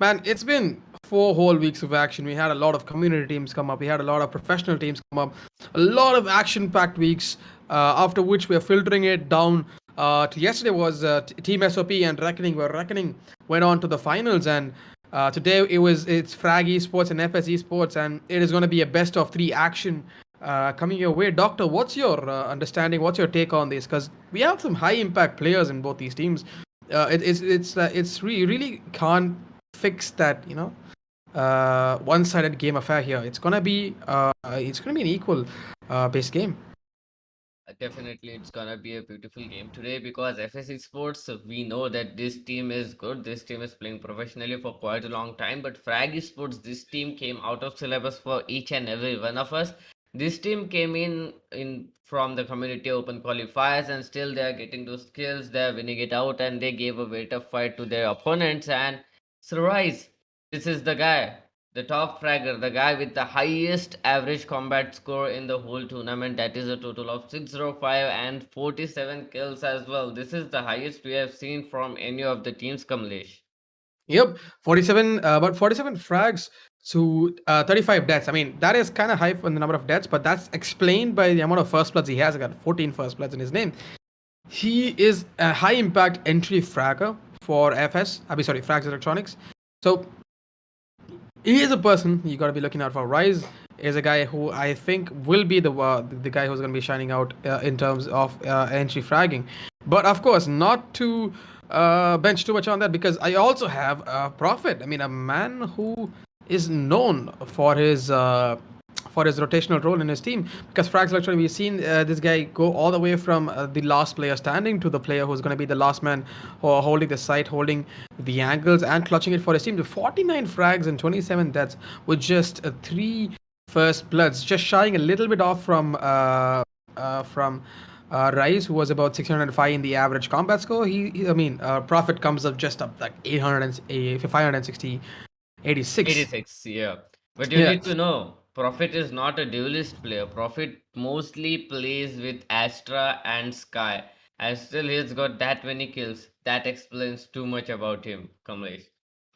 Man, it's been 4 whole weeks of action. We had a lot of community teams come up. We had a lot of professional teams come up. A lot of action-packed weeks. After which we are filtering it down. To yesterday was Team SOP and Reckoning. Where Reckoning went on to the finals, and today it's Frag Esports and FS Esports, and it is going to be a best of three action coming your way. Doctor, what's your understanding? What's your take on this? Because we have some high-impact players in both these teams. Really can't fix that one-sided game affair here. It's gonna be an equal based game. Definitely, it's gonna be a beautiful game today because FS Esports, we know that this team is good. This team is playing professionally for quite a long time. But Frag Esports, this team came out of syllabus for each and every one of us. This team came in from the community open qualifiers, and still they are getting those skills. They are winning it out, and they gave a very tough fight to their opponents. And Surprise, this is the guy, the top fragger, the guy with the highest average combat score in the whole tournament. That is a total of 605 and 47 kills as well. This is the highest we have seen from any of the teams, Kamlesh. Yep, 47, about 47 frags to 35 deaths. I mean, that is kind of high for the number of deaths, but that's explained by the amount of first bloods he has. I got 14 first bloods in his name. He is a high impact entry fragger for FS. I mean, sorry, Frags Electronics. So he is a person you got to be looking out for. Rise is a guy who I think will be the guy who's going to be shining out in terms of entry fragging. But of course, not to bench too much on that, because I also have Prophet. I mean, a man who is known for his rotational role in his team. Because Frags Electronic, we've seen this guy go all the way from the last player standing to the player who's going to be the last man holding the site, holding the angles, and clutching it for his team to 49 frags and 27 deaths with just three first bloods, just shying a little bit off from Rise, who was about 605 in the average combat score. Prophet comes up just up like 800 and 560, 86. 86, yeah. But you Yeah. need to know, Prophet is not a duelist player. Prophet mostly plays with Astra and Sky. And still he's got that many kills. That explains too much about him, Kamlesh.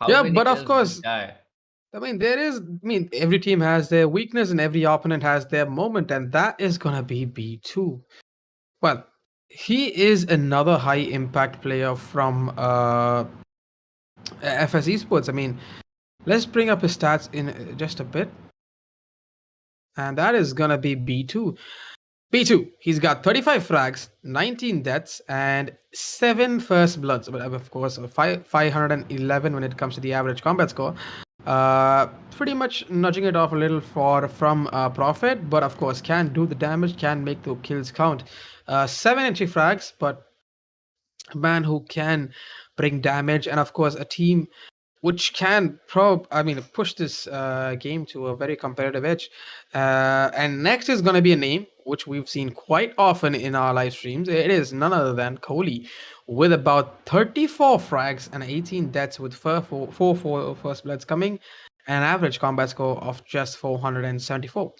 How Yeah, many but of kills this course, guy? every team has their weakness and every opponent has their moment, and that is gonna be B2. Well, he is another high impact player from FS Esports. I mean, let's bring up his stats in just a bit, and that is gonna be B2. B2, he's got 35 frags, 19 deaths, and 7 first bloods. But of course, 511 when it comes to the average combat score. Pretty much nudging it off a little from Prophet, but of course, can do the damage, can make the kills count. 7 entry frags, but a man who can bring damage, and of course, a team which can push this game to a very competitive edge. And next is going to be a name which we've seen quite often in our live streams. It is none other than Kohli, with about 34 frags and 18 deaths, with four first bloods coming, and an average combat score of just 474.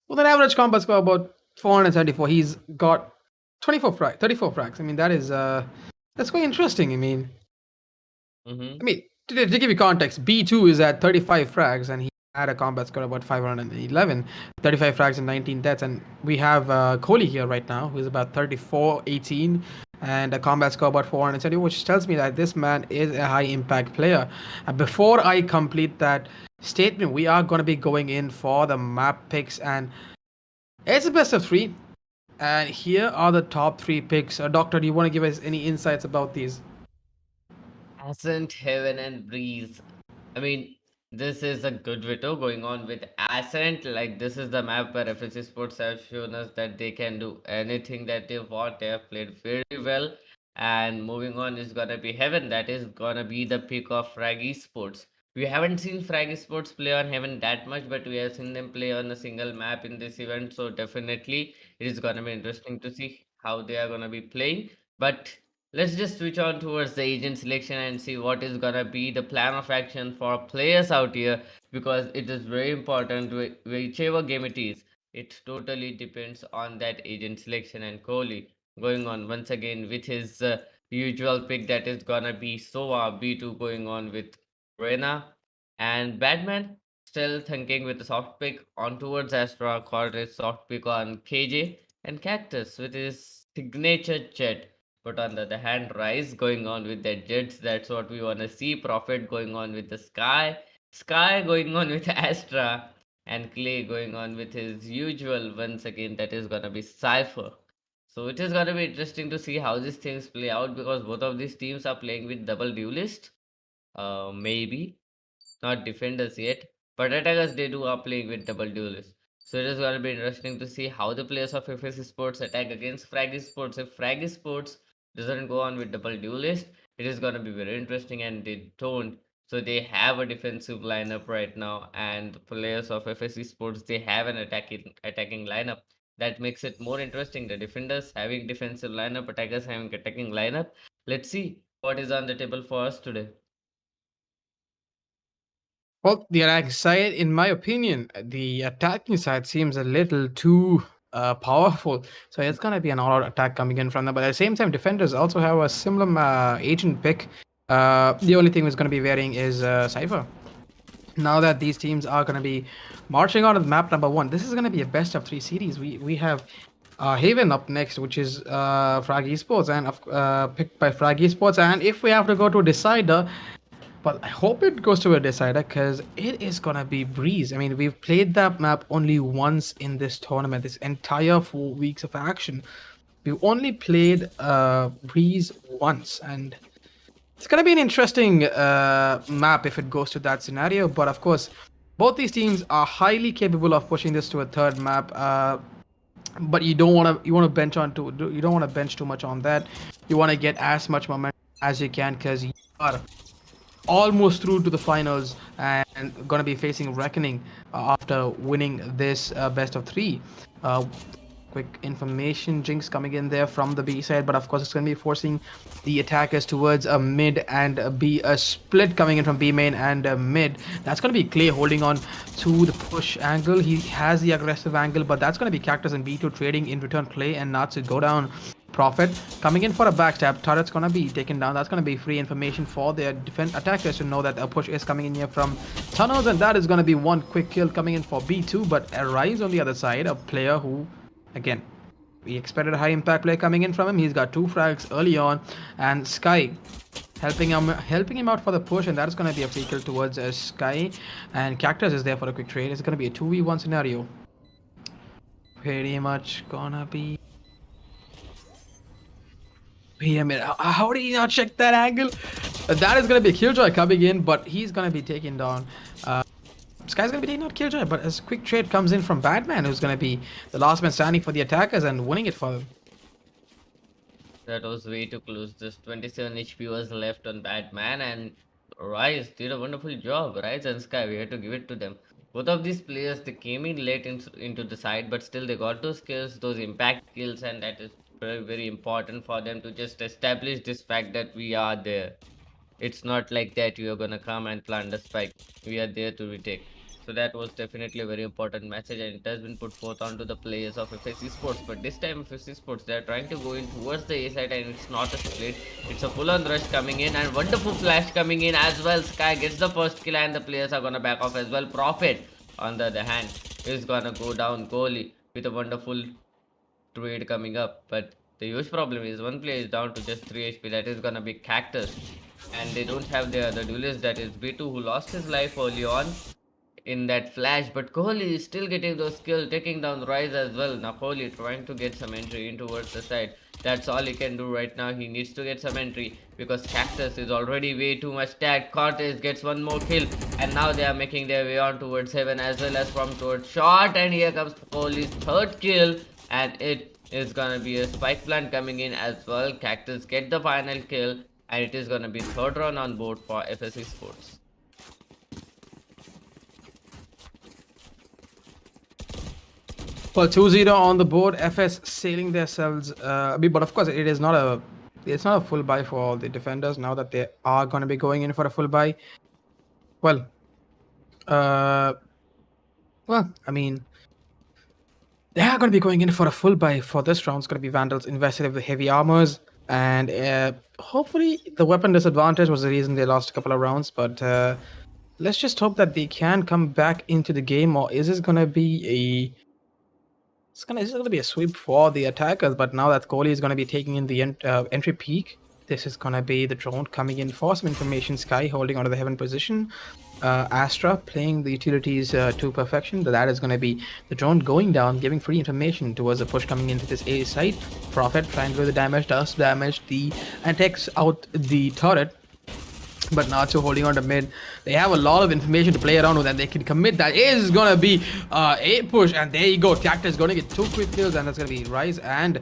With an average combat score about 474, he's got 34 frags. I mean, that's quite interesting. Mm-hmm. To give you context, B2 is at 35 frags, and he had a combat score about 511, 35 frags and 19 deaths. And we have Kohli here right now, who's about 34, 18, and a combat score about 470, which tells me that this man is a high impact player. And before I complete that statement, we are going to be going in for the map picks, and it's a best of three. And here are the top three picks. Doctor, do you want to give us any insights about these? Ascent, Heaven, and Breeze. I mean, this is a good veto going on with Ascent. Like, this is the map where FS Sports have shown us that they can do anything that they want. They have played very well. And moving on is gonna be Heaven. That is gonna be the pick of Frag Esports. We haven't seen Frag Esports play on Heaven that much, but we have seen them play on a single map in this event. So definitely, it is gonna be interesting to see how they are gonna be playing. But let's just switch on towards the agent selection and see what is gonna be the plan of action for players out here, because it is very important whichever game it is. It totally depends on that agent selection, and Kohli going on once again with his usual pick, that is gonna be Sova B2 going on with Reyna, and Batman still thinking with a soft pick on towards Astra, Cortex soft pick on KJ, and Cactus with his signature jet. But on the other hand, Rise going on with their jets, that's what we want to see. Prophet going on with the Sky going on with Astra, and Clay going on with his usual once again, that is gonna be Cypher. So it is gonna be interesting to see how these things play out because both of these teams are playing with double duelist. Maybe not defenders yet, but attackers they do are playing with double duelists. So it is going to be interesting to see how the players of FS Sports attack against Frag Esports. If Frag Sports doesn't go on with double duelist, it is going to be very interesting, and they don't. So they have a defensive lineup right now, and the players of FS Sports they have an attacking lineup. That makes it more interesting. The defenders having defensive lineup, attackers having attacking lineup. Let's see what is on the table for us today. Well, the attacking side, in my opinion, the attacking side seems a little too powerful. So it's going to be an all-out attack coming in from them. But at the same time, defenders also have a similar agent pick. The only thing that's going to be varying is Cypher. Now that these teams are going to be marching on to map number one, this is going to be a best of three series. We have Haven up next, which is Frag Esports, and picked by Frag Esports. And if we have to go to a decider, but I hope it goes to a decider because it is gonna be Breeze. I mean, we've played that map only once in this tournament, this entire 4 weeks of action. We've only played Breeze once, and it's gonna be an interesting map if it goes to that scenario. But of course, both these teams are highly capable of pushing this to a third map. But you want to you don't want to bench too much on that. You want to get as much momentum as you can because you are almost through to the finals and going to be facing reckoning after winning this best of three. Uh, Quick information jinx coming in there from the B side, but of course it's going to be forcing the attackers towards a mid and a B, a split coming in from B main and mid. That's going to be Clay holding on to the push angle. He has the aggressive angle, but that's going to be Cactus and B2 trading in return. Clay and Natsu go down. Prophet coming in for a backstab. Turret's gonna be taken down. That's gonna be free information for their defense attackers to know that a push is coming in here from tunnels, and that is gonna be one quick kill coming in for B2. But Arise on the other side, a player who, again, we expected a high impact play coming in from him. He's got 2 frags early on, and Sky helping him out for the push, and that is gonna be a free kill towards Sky. And Cactus is there for a quick trade. It's gonna be a 2v1 scenario. Pretty much gonna be. Wait a minute. How did he not check that angle? That is going to be Killjoy coming in, but he's going to be taken down. Sky's going to be taking out Killjoy, but as a quick trade comes in from Batman, who's going to be the last man standing for the attackers and winning it for them. That was way too close. Just 27 HP was left on Batman, and Rise did a wonderful job. Rise and Sky, we had to give it to them. Both of these players, they came in late into the side, but still they got those kills, those impact kills, and that is very, very important for them to just establish this fact that we are there. It's not like that you are gonna come and plant the spike. We are there to retake. So that was definitely a very important message, and it has been put forth onto the players of FS Esports. But this time FS Esports, they are trying to go in towards the A side, and it's not a split. It's a full-on rush coming in, and wonderful flash coming in as well. Sky gets the first kill, and the players are gonna back off as well. Profit, on the other hand, is gonna go down goalie with a wonderful trade coming up. But the huge problem is one player is down to just 3 HP. That is gonna be Cactus, and they don't have the other duelist, that is B2, who lost his life early on in that flash. But Kohli is still getting those kills, taking down Rise as well. Now Kohli trying to get some entry in towards the side. That's all he can do right now. He needs to get some entry because Cactus is already way too much tagged. Cortez gets one more kill, and now they are making their way on towards Heaven as well as from towards short. And here comes Kohli's third kill, and it is gonna be a spike plant coming in as well. Cactus get the final kill, and it is gonna be third run on board for FS Esports. Well, 2-0 on the board. FS sailing themselves. But of course, it's not a full buy for all the defenders now that they are going to be going in for a full buy. Well, uh, I mean, they are going to be going in for a full buy for this round. It's going to be Vandals invested with the heavy armors. And hopefully the weapon disadvantage was the reason they lost a couple of rounds. But let's just hope that they can come back into the game, or is this gonna be a it's gonna be a sweep for the attackers? But now that Kohli is gonna be taking in the entry peak, this is gonna be the drone coming in for some information. Sky holding onto the heaven position. Astra playing the utilities to perfection. That is going to be the drone going down, giving free information towards the push coming into this A site. Prophet trying to do the damage, does damage the and takes out the turret. But Natsu holding on to mid. They have a lot of information to play around with, and they can commit. That is gonna be a push, and there you go. Cactus gonna get 2 quick kills, and that's gonna be Rise and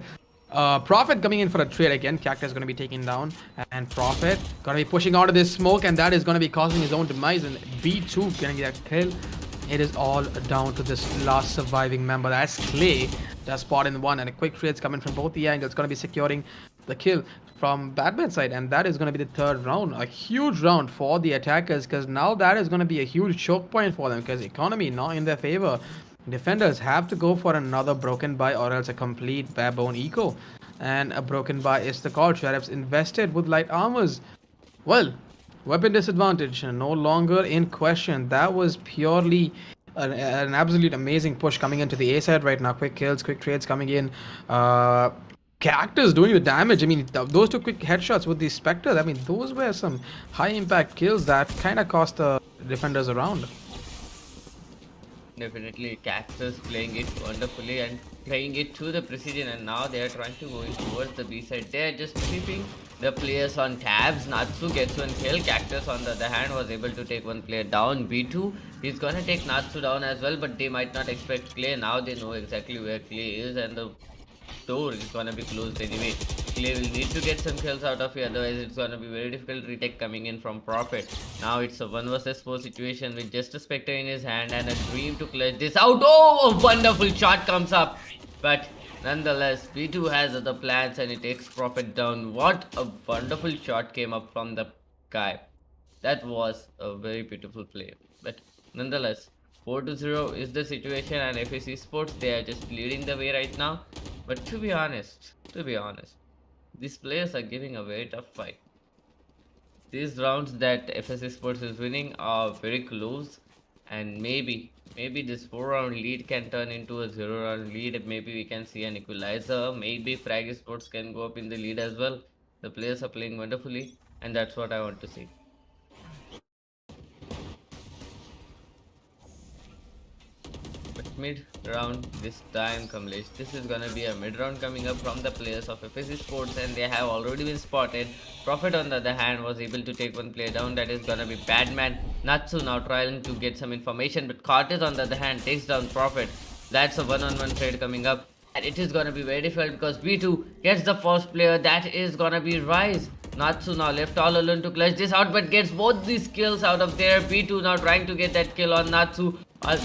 Prophet coming in for a trade again. Cactus gonna be taken down, and Prophet gonna be pushing out of this smoke, and that is gonna be causing his own demise. And B2 getting that kill. It is all down to this last surviving member. That's Clay. Does spot in one, and a quick trades coming from both the angles. Gonna be securing the kill from Batman side, and that is going to be the third round. A huge round for the attackers, because now that is going to be a huge choke point for them, because economy not in their favor. Defenders have to go for another broken buy, or else a complete barebone eco, and a broken buy is the call. Sheriffs invested with light armors. Well, weapon disadvantage no longer in question. That was purely an absolute amazing push coming into the A side right now. Quick kills, quick trades coming in. Characters doing the damage. I mean, those 2 quick headshots with the Spectre, I mean, those were some high impact kills that kind of cost the defenders around. Definitely, Cactus playing it wonderfully and playing it to the precision, and now they are trying to go in towards the B side. They are just keeping the players on tabs. Natsu gets one kill. Cactus, on the other hand, was able to take one player down. B2, he's gonna take Natsu down as well, but they might not expect Clay. Now they know exactly where Clay is, and the door is gonna be closed anyway. Clay will need to get some kills out of here, otherwise it's gonna be very difficult retake coming in from Prophet. Now it's a 1 versus 4 situation with just a Spectre in his hand and a dream to clutch this out. Oh, a wonderful shot comes up, but nonetheless B2 has other plans and it takes Prophet down. What a wonderful shot came up from the guy. That was a very beautiful play, but nonetheless 4-0 is the situation, and FS Esports, they are just leading the way right now. But to be honest, these players are giving a very tough fight. These rounds that FS Esports is winning are very close, and maybe this 4-round lead can turn into a 0-round lead. Maybe we can see an equalizer. Maybe Frag Esports can go up in the lead as well. The players are playing wonderfully, and that's what I want to see. Mid round this time, Kamlesh. This is gonna be a mid round coming up from the players of FS Sports, and they have already been spotted. Prophet, on the other hand, was able to take one player down. That is gonna be Badman. Natsu now trying to get some information, but Cortez, on the other hand, takes down Prophet. That's a one-on-one trade coming up, and it is gonna be very difficult because B2 gets the first player. That is gonna be Rise. Natsu now left all alone to clutch this out, but gets both these kills out of there. B2 now trying to get that kill on Natsu.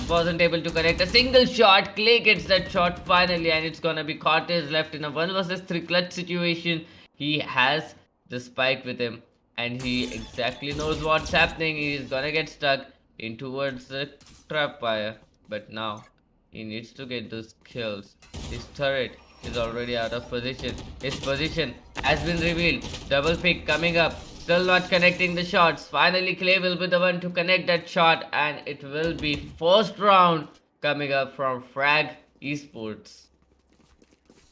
Wasn't able to connect a single shot. Clay gets that shot finally, and it's gonna be Cortez left in a 1 versus 3 clutch situation. He has the spike with him, and he exactly knows what's happening. He is gonna get stuck in towards the trap wire, but now he needs to get those kills. His turret is already out of position. His position has been revealed. Double pick coming up. Still not connecting the shots. Finally, Clay will be the one to connect that shot, and it will be first round coming up from Frag Esports.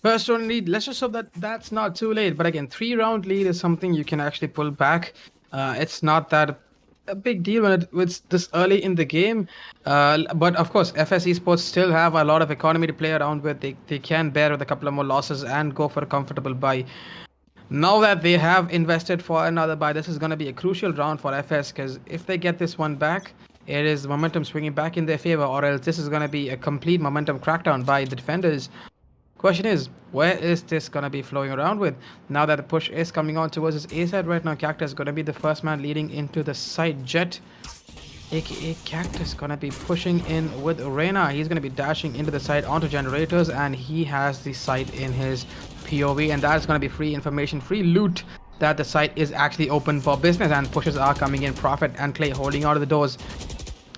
First round lead. Let's just hope that that's not too late. But again, 3-round lead is something you can actually pull back. It's not that a big deal when it's this early in the game. But of course, FS Esports still have a lot of economy to play around with. They can bear with a couple of more losses and go for a comfortable buy. Now that they have invested for another buy, this is going to be a crucial round for FS, because if they get this one back, it is momentum swinging back in their favor, or else this is going to be a complete momentum crackdown by the defenders. Question is, where is this going to be flowing around with? Now that the push is coming on towards his A side right now, Cactus is going to be the first man leading into the side. Jet, aka Cactus, going to be pushing in with Reina. He's going to be dashing into the side onto generators, and he has the site in his POV, and that's going to be free information, free loot, that the site is actually open for business, and pushes are coming in. Prophet and Clay holding out of the doors.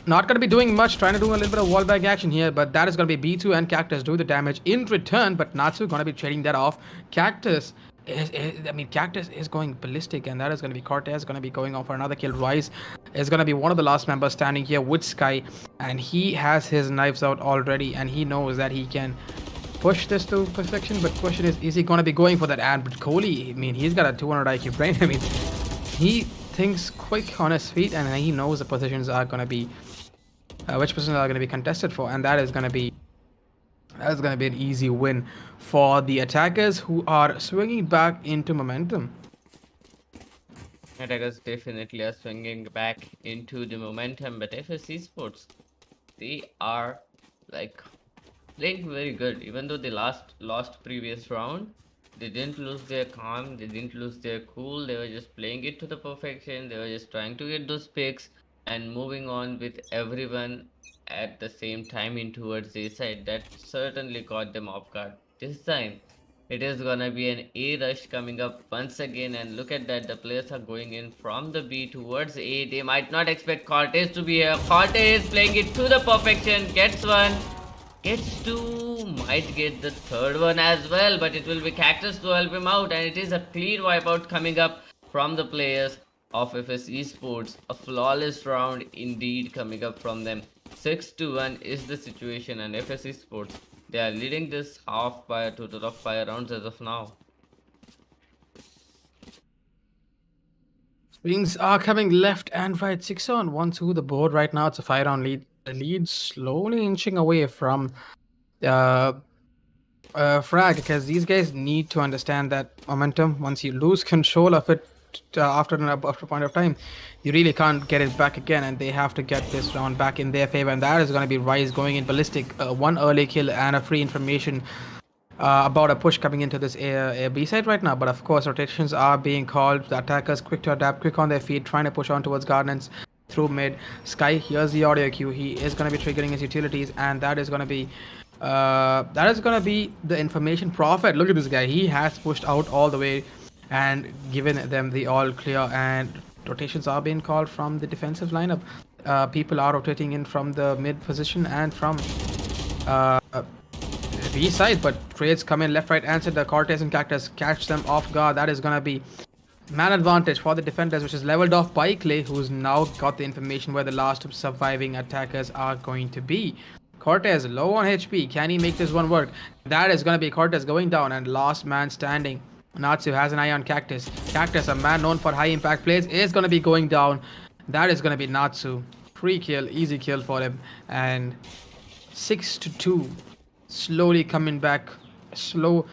Not going to be doing much, trying to do a little bit of wall bag action here, but that is going to be B2 and Cactus do the damage in return, but Natsu going to be trading that off. Cactus I mean, Cactus is going ballistic, and that is going to be Cortez going to be going off for another kill. Rise is going to be one of the last members standing here with Sky, and he has his knives out already, and he knows that he can push this to perfection. But question is he going to be going for that? And but Kohli, I mean, he's got a 200 IQ brain. I mean, he thinks quick on his feet, and he knows the positions are going to be which positions are going to be contested for, and that's going to be an easy win for the attackers who are swinging back into momentum. Attackers definitely are swinging back into the momentum, but FS Esports, they are like playing very good. Even though they lost previous round, they didn't lose their calm, they didn't lose their cool. They were just playing it to the perfection. They were just trying to get those picks and moving on with everyone at the same time in towards the side. That certainly caught them off guard. This time, it is gonna be an A rush coming up once again, and look at that. The players are going in from the B towards A. They might not expect Cortez to be here. Cortez playing it to the perfection, gets one. Gets two, might get the third one as well, but it will be Cactus to help him out, and it is a clean wipeout coming up from the players of FS Esports. A flawless round indeed coming up from them. 6-1 is the situation, and FS Esports, they are leading this half by a total of 5 rounds as of now. Swings are coming left and right. 6 on 1 to the board right now. It's a 5 round lead. The lead slowly inching away from uh, Frag, because these guys need to understand that momentum. Once you lose control of it after a point of time, you really can't get it back again, and they have to get this round back in their favor. And that is going to be Rise going in ballistic. One early kill and a free information about a push coming into this A B side right now. But of course, rotations are being called. The attackers quick to adapt, quick on their feet, trying to push on towards Gardens through mid. Sky, here's the audio cue. He is going to be triggering his utilities, and that is gonna be the information prophet. Look at this guy. He has pushed out all the way and given them the all clear. And rotations are being called from the defensive lineup. People are rotating in from the mid position and from uh, B side, but trades come in left, right, and center. Cortez and Cactus catch them off guard. That is gonna be man advantage for the defenders, which is leveled off by Clay, who's now got the information where the last surviving attackers are going to be. Cortez low on HP. Can he make this one work? That is gonna be Cortez going down, and last man standing. Natsu has an eye on Cactus. Cactus, a man known for high impact plays, is gonna be going down. That is gonna be Natsu. Free kill, easy kill for him. And 6-2. Slowly coming back. Slow.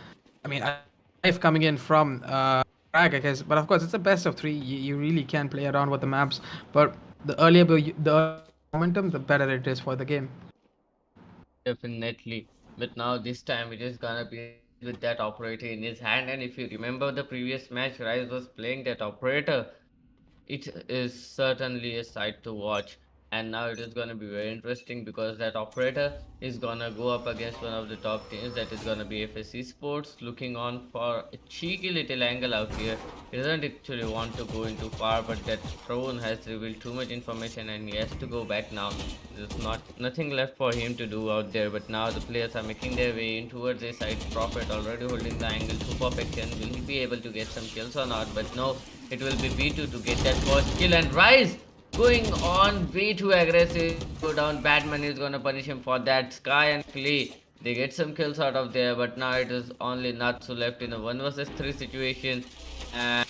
I mean, a knife coming in from Frag, I guess. But of course, it's a best of 3. You really can play around with the maps. But the earlier the momentum, the better it is for the game. Definitely. But now this time it is gonna be Rise with that operator in his hand. And if you remember the previous match, Rise was playing that operator. It is certainly a sight to watch. And now it is gonna be very interesting because that operator is gonna go up against one of the top teams, that is gonna be FS Esports, looking on for a cheeky little angle out here. He doesn't actually want to go into far, but that throne has revealed too much information and he has to go back now. There's nothing left for him to do out there, but now the players are making their way in towards a side. Prophet already holding the angle to perfection. Will he be able to get some kills or not? But no, it will be B2 to get that first kill, and Rise going on way too aggressive. Go down. Batman is gonna punish him for that. Sky and Clay, they get some kills out of there, but now it is only Natsu left in a 1 versus 3 situation. And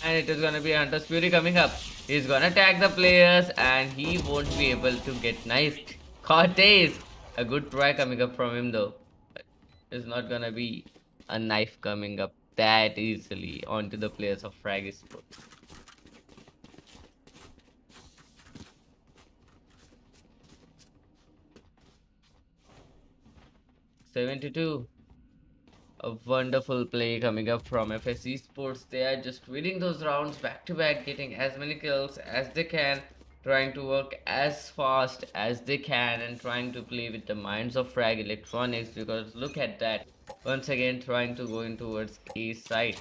it is gonna be Hunter's Fury coming up. He's gonna tag the players and he won't be able to get knifed. Cortez, a good try coming up from him though. But it's not gonna be a knife coming up that easily onto the players of Frag Esports. 72. A wonderful play coming up from FS Esports. They are just winning those rounds back to back, getting as many kills as they can, trying to work as fast as they can, and trying to play with the minds of Frag Electronics, because look at that. Once again, trying to go in towards A side.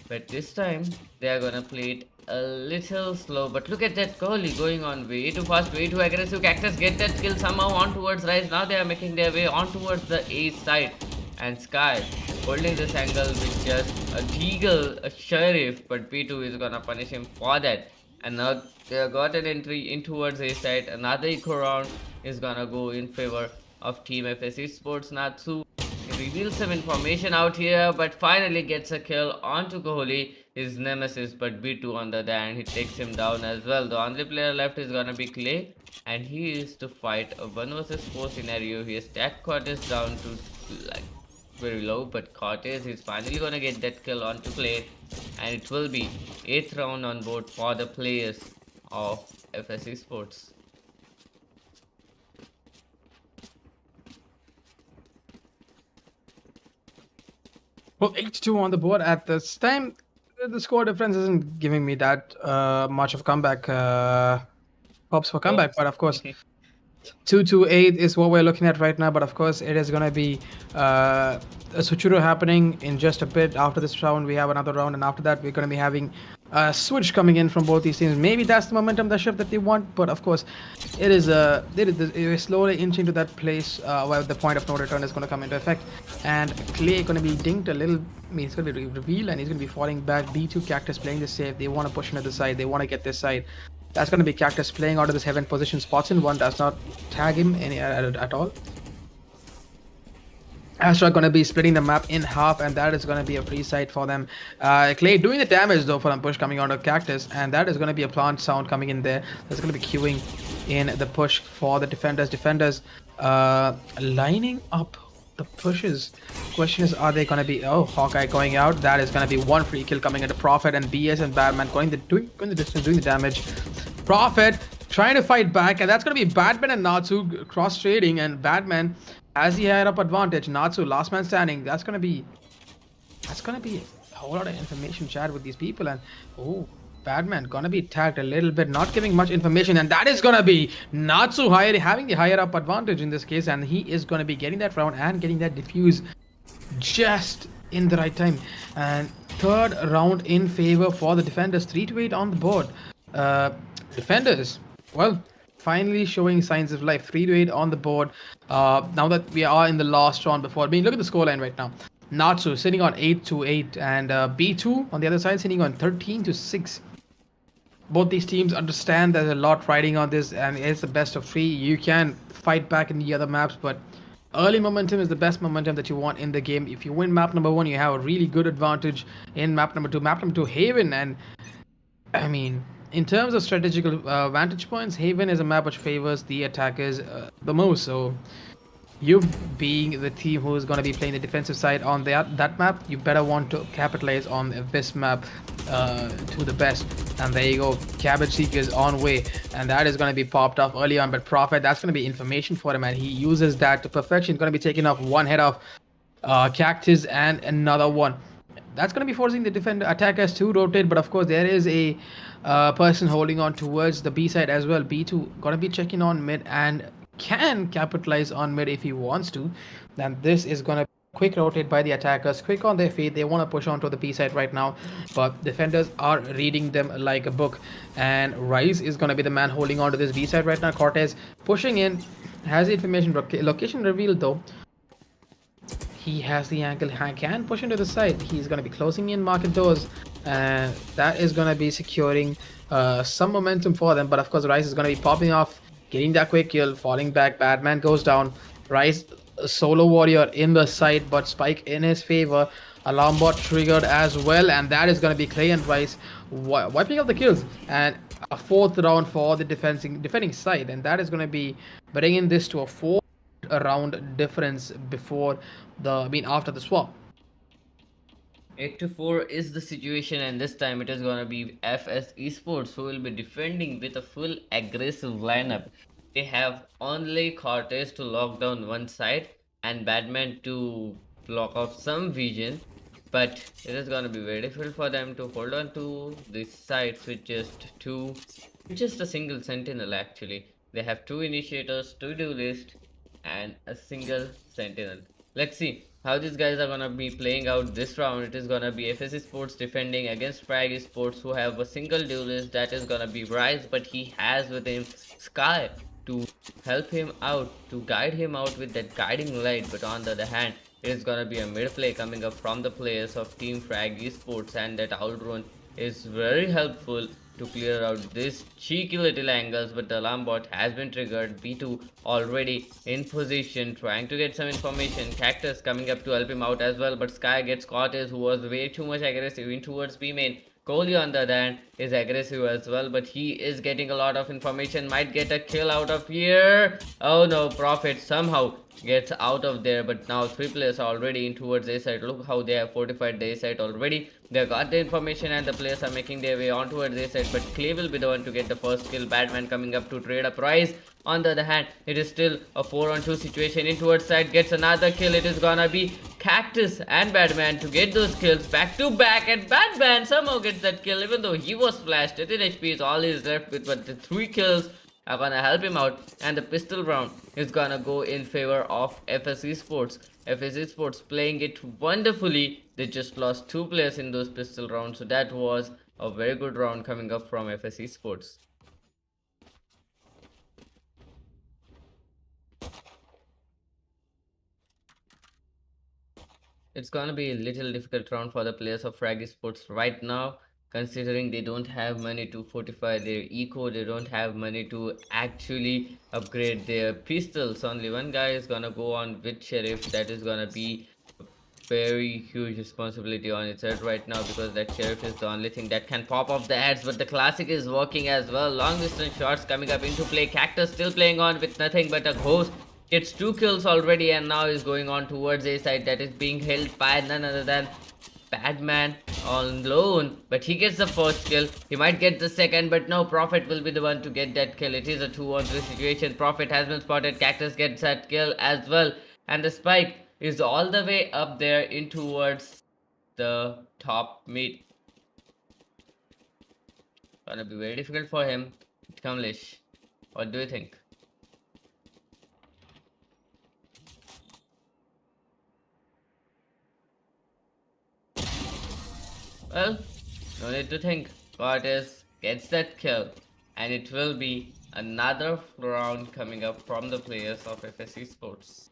But this time, they are gonna play it a little slow. But look at that Kohli going on way too fast, way too aggressive. Cactus get that kill somehow on towards Rise. Now they are making their way on towards the A side. And Sky holding this angle with just a Deagle, a Sheriff, but B2 is gonna punish him for that. And now they got an entry in towards A side. Another eco round is gonna go in favor of Team FS Esports. Natsu reveals some information out here, but finally gets a kill onto Kohli, his nemesis. But B2 on the other hand, he takes him down as well. The only player left is gonna be Clay, and he is to fight a 1 versus 4 scenario. He has stacked Cortez down to like very low, but Cortez is finally gonna get that kill onto Clay, and it will be 8th round on board for the players of FS Esports. Well, 8-2 on the board at this time. The score difference isn't giving me that much of comeback hopes for comeback, Oops. but of course 2-8 is what we're looking at right now, but of course it is going to be a switcheroo happening in just a bit. After this round we have another round, and after that we're going to be having a switch coming in from both these teams. Maybe that's the momentum, the shift that they want, but of course it is slowly inching to that place where the point of no return is going to come into effect, and Clay going to be dinked a little. I mean, he's going to be revealed and he's going to be falling back. B2 Cactus playing the safe. They want to push into the side, they want to get this side. That's going to be Cactus playing out of this heaven position. Spots in one, does not tag him at all. Astra going to be splitting the map in half, and that is going to be a free side for them. Clay doing the damage though for a push coming out of Cactus, and that is going to be a plant sound coming in there. That's going to be queuing in the push for the defenders. Defenders lining up the pushes. Question is, are they going to be... Oh, Hawkeye going out. That is going to be one free kill coming into Prophet, and BS and Batman going the distance, doing the damage. Prophet trying to fight back, and that's going to be Batman and Natsu cross trading, and Batman has the higher up advantage. Natsu last man standing. That's going to be a whole lot of information shared with these people, and oh, Batman gonna be tagged a little bit, not giving much information, and that is gonna be Natsu having the higher up advantage in this case, and he is gonna be getting that round and getting that defuse just in the right time. And third round in favor for the defenders, 3-8 on the board. Defenders, well, finally showing signs of life. 3-8 on the board. Now that we are in the last round before, I mean, look at the scoreline right now. Natsu sitting on 8-8, and B2 on the other side sitting on 13-6. Both these teams understand there's a lot riding on this, and it's the best of 3. You can fight back in the other maps, but early momentum is the best momentum that you want in the game. If you win map number 1, you have a really good advantage in map number 2. Map number 2, Haven, and I mean, in terms of strategical vantage points, Haven is a map which favors the attackers the most. So you being the team who is going to be playing the defensive side on that map, you better want to capitalize on this map to the best. And there you go, Cabbage Seeker is on way, and that is going to be popped off early on. But Prophet, that's going to be information for him, and he uses that to perfection. Going to be taking off one head off Cactus and another one. That's going to be forcing the defender attackers to rotate, but of course there is a person holding on towards the B side as well. B2 going to be checking on mid and can capitalize on mid if he wants to. Then this is going to quick rotate by the attackers, quick on their feet. They want to push onto the B side right now, but defenders are reading them like a book, and Rise is going to be the man holding on to this B side right now. Cortez pushing in, has the information location revealed though. He has the angle, can push into the side. He's going to be closing in market doors, and that is going to be securing some momentum for them. But of course Rise is going to be popping off, getting that quick kill, falling back. Batman goes down. Rise solo warrior in the side, but Spike in his favor. Alarm bot triggered as well, and that is going to be Clay and Rise wiping up the kills, and a 4th round for the defending side, and that is going to be bringing this to a 4 round difference before after the swap. 8-4 is the situation, and this time it is gonna be FS Esports who will be defending with a full aggressive lineup. They have only Cortez to lock down one side and Batman to block off some vision, but it is gonna be very difficult for them to hold on to this side with just a single sentinel. Actually, they have 2 initiators, 2 duelists, and a single sentinel. Let's see how these guys are gonna be playing out this round. It is gonna be FS Esports defending against Frag Esports, who have a single duelist, that is gonna be Rise, but he has with him Sky to help him out, to guide him out with that guiding light. But on the other hand, It's gonna be a mid play coming up from the players of Team Frag Esports, and that outrun is very helpful to clear out this cheeky little angles, but the alarm bot has been triggered. B2 already in position, trying to get some information. Cactus coming up to help him out as well, but Sky gets caught, who was way too much aggressive in towards B main. Kohli on the other hand is aggressive as well, but he is getting a lot of information, might get a kill out of here. Oh no, Prophet somehow gets out of there, but now three players are already in towards A side. Look how they have fortified the A side already. They got the information and the players are making their way on towards A side, but Clay will be the one to get the first kill. Batman coming up to trade a prize. On the other hand, it is still a 4-on-2 situation. In towards side gets another kill. It is gonna be Cactus and Batman to get those kills back to back, and Batman somehow gets that kill even though he was flashed. 13 HP is all he's left with, but the 3 kills are gonna help him out, and the pistol round is gonna go in favor of FS Esports. FS Esports playing it wonderfully. They just lost 2 players in those pistol rounds, so that was a very good round coming up from FS Esports. It's gonna be a little difficult round for the players of Frag Esports right now, considering they don't have money to fortify their eco, they don't have money to actually upgrade their pistols. Only one guy is gonna go on with Sheriff. That is gonna be a very huge responsibility on its head right now, because that Sheriff is the only thing that can pop off the ads. But the classic is working as well. Long distance shots coming up into play. Cactus still playing on with nothing but a ghost. Gets 2 kills already, and now is going on towards A side, that is being held by none other than Batman on loan. But he gets the first kill. He might get the second, but no, Prophet will be the one to get that kill. It is a 2-on-3 situation. Prophet has been spotted. Cactus gets that kill as well, and the spike is all the way up there in towards the top mid. Gonna be very difficult for him. Kamlesh, what do you think? Well, no need to think. Cortez gets that kill, and it will be another round coming up from the players of FS Esports.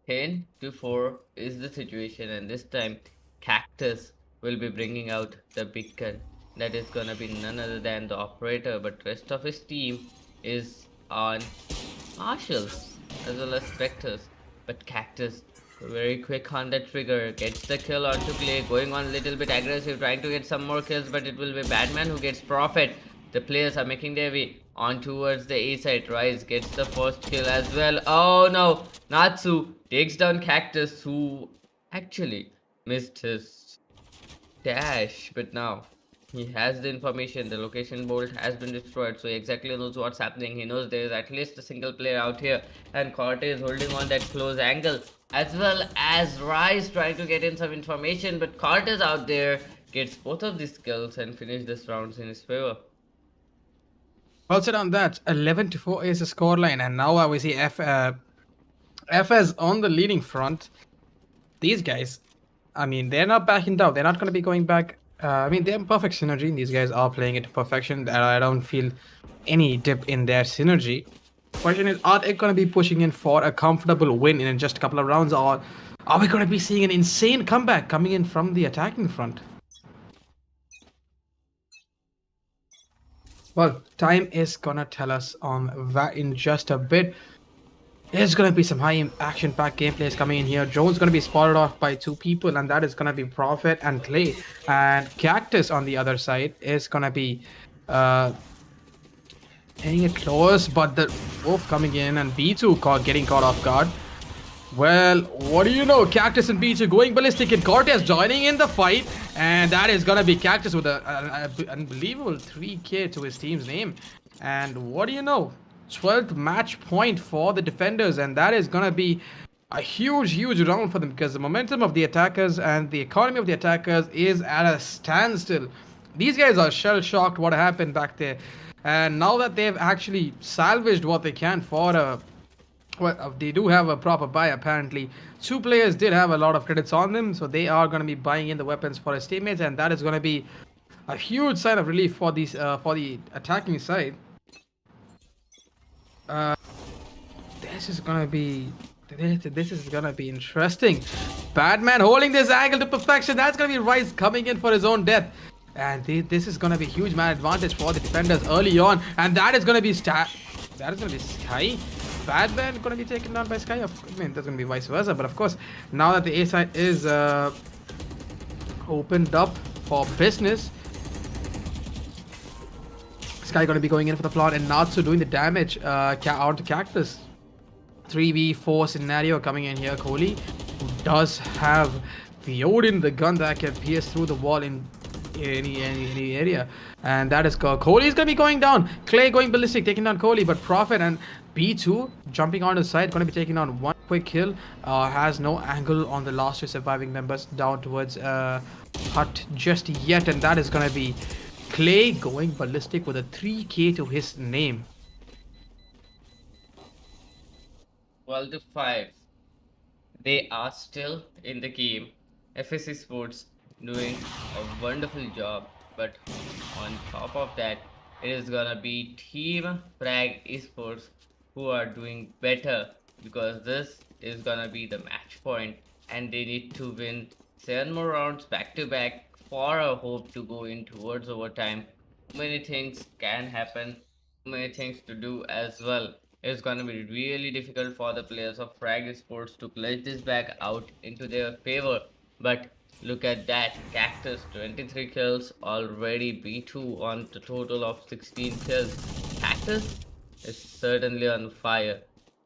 Ten to 4 is the situation, and this time Cactus will be bringing out the big gun. That is gonna be none other than the operator, but rest of his team is on marshals as well as specters. But Cactus very quick on the trigger, gets the kill onto Clay, going on a little bit aggressive, trying to get some more kills, but it will be Batman who gets Prophet. The players are making their way on towards the A side. Rise gets the first kill as well. Oh no, Natsu takes down Cactus, who actually missed his dash, but now he has the information. The location bolt has been destroyed, so he exactly knows what's happening. He knows there is at least a single player out here, and Cortez holding on that close angle, as well as Rise trying to get in some information, but Cortez out there gets both of these kills and finish this round in his favor. Well said on that. 11 to 4 is the scoreline, and now we see FS on the leading front. These guys, I mean, they're not backing down. They're not going to be going back. I mean, they have perfect synergy. These guys are playing it to perfection. I don't feel any dip in their synergy. Question is, are they going to be pushing in for a comfortable win in just a couple of rounds, or are we going to be seeing an insane comeback coming in from the attacking front? Well, time is going to tell us on that in just a bit. There's going to be some high action-packed gameplays coming in here. Jones going to be spotted off by 2 people, and that is going to be Prophet and Clay. And Cactus on the other side is going to be getting it close, but the Wolf coming in and B2 getting caught off guard. Well, what do you know? Cactus and B2 going ballistic, and Cortez joining in the fight, and that is going to be Cactus with an unbelievable 3K to his team's name. And what do you know? 12th match point for the defenders, and that is gonna be a huge round for them, because the momentum of the attackers and the economy of the attackers is at a standstill. These guys are shell shocked what happened back there. And now that they've actually salvaged what they can for a well, they do have a proper buy apparently. Two players did have a lot of credits on them, so they are going to be buying in the weapons for his teammates, and that is going to be a huge sign of relief for these for the attacking side. Uh, this is gonna be this is gonna be interesting. Batman holding this angle to perfection. That's gonna be Rice coming in for his own death. And this is gonna be huge man advantage for the defenders early on. And that is gonna be that is gonna be Sky. Batman gonna be taken down by Sky. I mean that's gonna be vice versa. But of course, now that the A side is opened up for business, Sky gonna be going in for the plot and Natsu doing the damage onto Cactus. 3v4 scenario coming in here. Kohli, who does have the Odin, the gun that can pierce through the wall in any area, and that is Kohli is gonna be going down. Clay going ballistic, taking down Kohli, but Prophet and B2 jumping on the side, gonna be taking on one quick kill. Has no angle on the last two surviving members down towards Hut just yet, and that is gonna be Clay going ballistic with a 3k to his name. 12 to 5. They are still in the game. FS Esports doing a wonderful job, but on top of that, it is gonna be Team Frag Esports who are doing better, because this is gonna be the match point and they need to win 7 more rounds back to back for a hope to go in towards overtime. Many things can happen, many things to do as well. It's gonna be really difficult for the players of Frag Sports to clutch this back out into their favor. But look at that, Cactus 23 kills already, B2 on the total of 16 kills. Cactus is certainly on fire.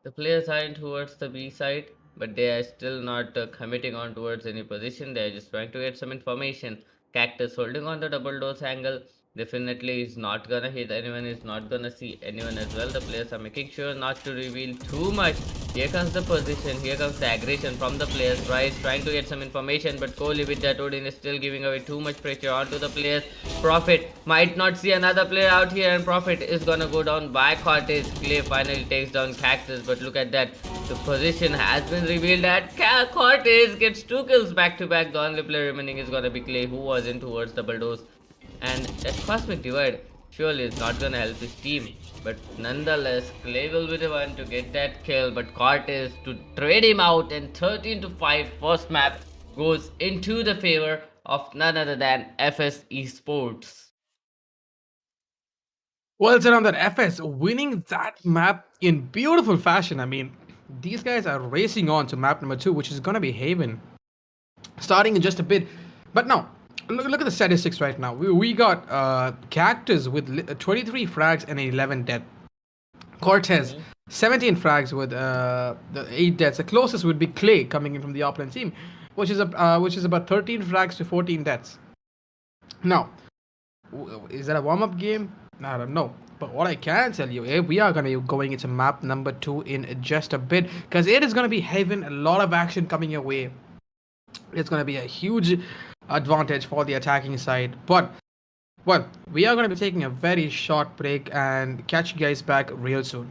The players are in towards the B side, but they are still not committing on towards any position. They are just trying to get some information. Cactus holding on the double doors angle. Definitely is not gonna hit anyone, is not gonna see anyone as well. The players are making sure not to reveal too much. Here comes the position, here comes the aggression from the players. Rice trying to get some information, but Kohli with that Odin is still giving away too much pressure onto the players. Prophet might not see another player out here, and Prophet is gonna go down by Cortez. Clay finally takes down Cactus, but look at that. The position has been revealed at Cortez gets 2 kills back to back. The only player remaining is gonna be Clay, who was in towards the bulldoze. And that cosmic divide surely is not gonna help his team. But nonetheless, Clay will be the one to get that kill, but Cortez to trade him out, and 13 to 5 first map goes into the favor of none other than FS Esports. Well, it's around that FS winning that map in beautiful fashion. I mean, these guys are racing on to map number 2, which is gonna be Haven, starting in just a bit. But now, look at the statistics right now. We got Cactus with 23 frags and 11 death. Cortez, 17 frags with the 8 deaths. The closest would be Clay coming in from the opponent team, which is about 13 frags to 14 deaths. Now, is that a warm-up game? I don't know. But what I can tell you, we are going to be going into map number 2 in just a bit, because it is going to be Haven. A lot of action coming your way. It's going to be a huge advantage for the attacking side. But, well, we are going to be taking a very short break and catch you guys back real soon.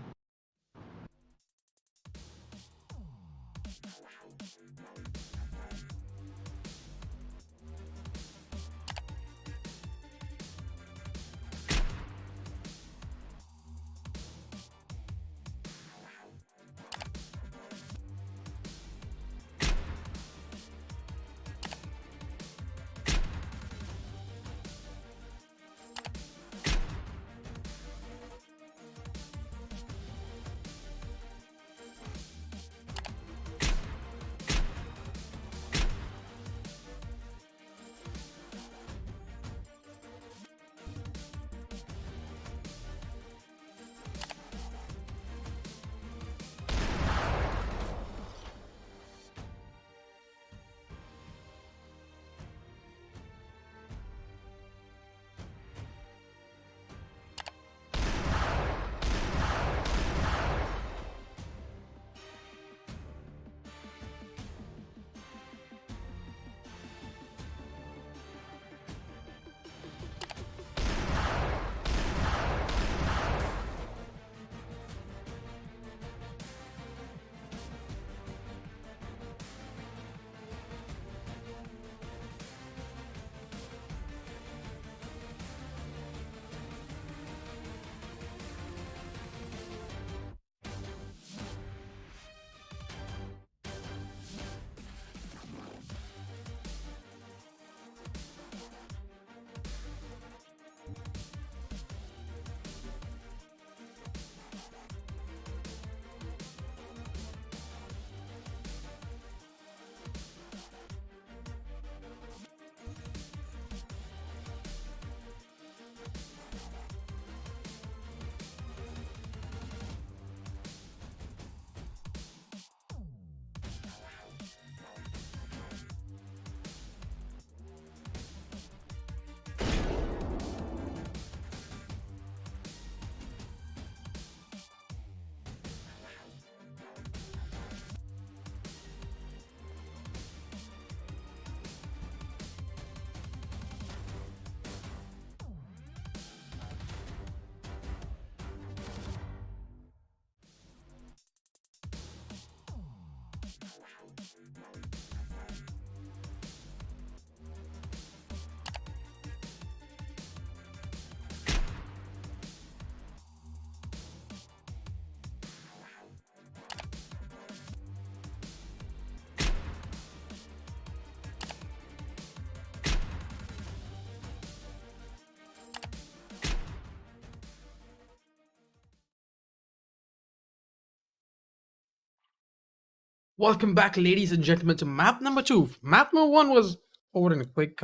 Welcome back, ladies and gentlemen, to map number two. Map number one was over in a quick,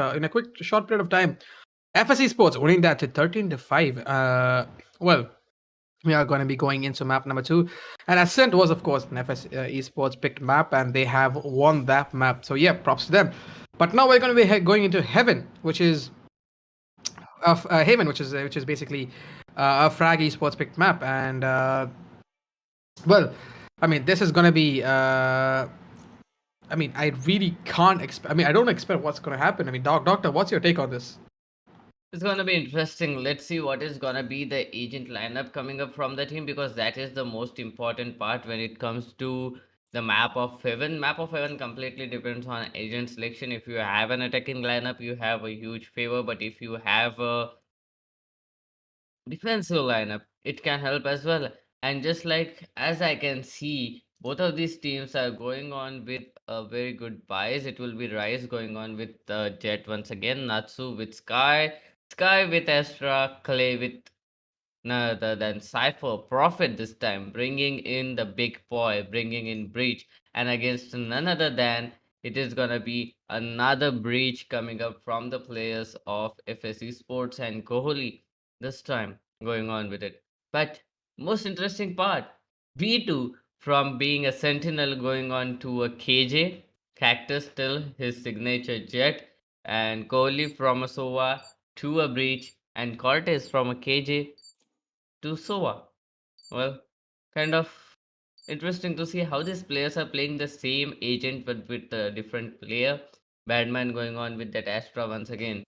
short period of time. FS Esports winning that to 13-5. Well, we are going to be going into map number two, and Ascent was, of course, an FS Esports picked map, and they have won that map. So yeah, props to them. But now we're going to be going into Heaven, which is Haven, which is basically a Frag Esports picked map, and well, I mean, this is going to be. I mean, I really can't expect. I mean, I don't expect what's going to happen. I mean, Doctor, what's your take on this? It's gonna be interesting. Let's see what is gonna be the agent lineup coming up from the team, because that is the most important part when it comes to the map of heaven. Map of heaven completely depends on agent selection. If you have an attacking lineup, you have a huge favor, but if you have a defensive lineup, it can help as well. And just like as I can see, both of these teams are going on with a very good buys. It will be Rise going on with Jet once again, Natsu with Sky with Astra, Clay with none other than Cypher, Prophet this time, bringing in the big boy, bringing in Breach, and against none other than it is gonna be another Breach coming up from the players of FS Esports and Kohli this time going on with it. But most interesting part, V2 from being a Sentinel going on to a KJ, Cactus still his signature jet, and Kohli from a Sova to a Breach, and Cortez from a KJ to Sova. Well, kind of interesting to see how these players are playing the same agent but with a different player. Badman going on with that Astra once again.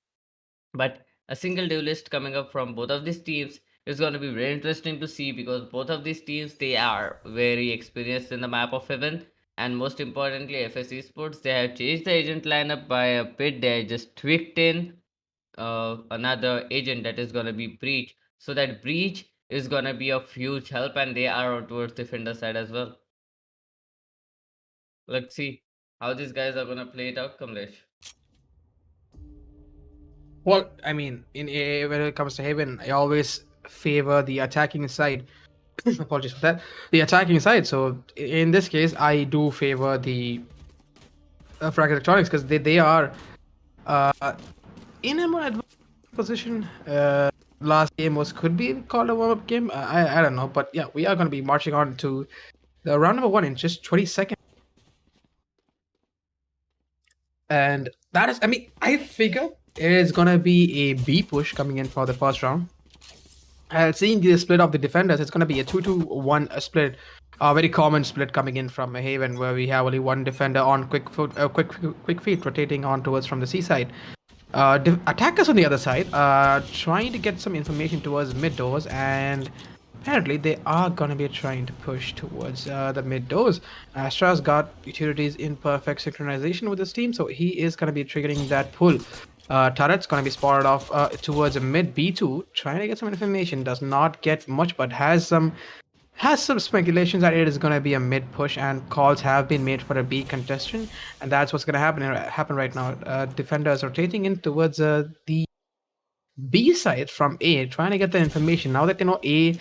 But a single duelist coming up from both of these teams is going to be very interesting to see, because both of these teams, they are very experienced in the map of heaven. And most importantly, FS Esports, they have changed the agent lineup by a bit. They just tweaked in another agent that is gonna be Breach. So that Breach is gonna be of huge help, and they are towards defender side as well. Let's see how these guys are gonna play it out, Kamlesh. Well, I mean, when it comes to Haven, I always favor the attacking side. Apologies for that. The attacking side. So in this case, I do favor the Frag Electronics because they are uh, in a more advanced position. Last game was could be called a warm up game. I don't know, but yeah, we are going to be marching on to the round number one in just 20 seconds. And that is, I mean, I figure it is going to be a B push coming in for the first round. Seeing the split of the defenders, it's going to be a 2-1 split. A very common split coming in from Haven, where we have only one defender on quick feet, rotating on towards from the seaside. Attackers on the other side, trying to get some information towards mid doors, and apparently they are gonna be trying to push towards the mid doors. Astra's got utilities in perfect synchronization with his team, so he is gonna be triggering that pull. Turret's gonna be spotted off towards a mid B2, trying to get some information. Does not get much, but has some speculations that it is going to be a mid push, and calls have been made for a B contestant, and that's what's going to happen right now. Defenders rotating in towards the B side from A, trying to get the information. Now that they know A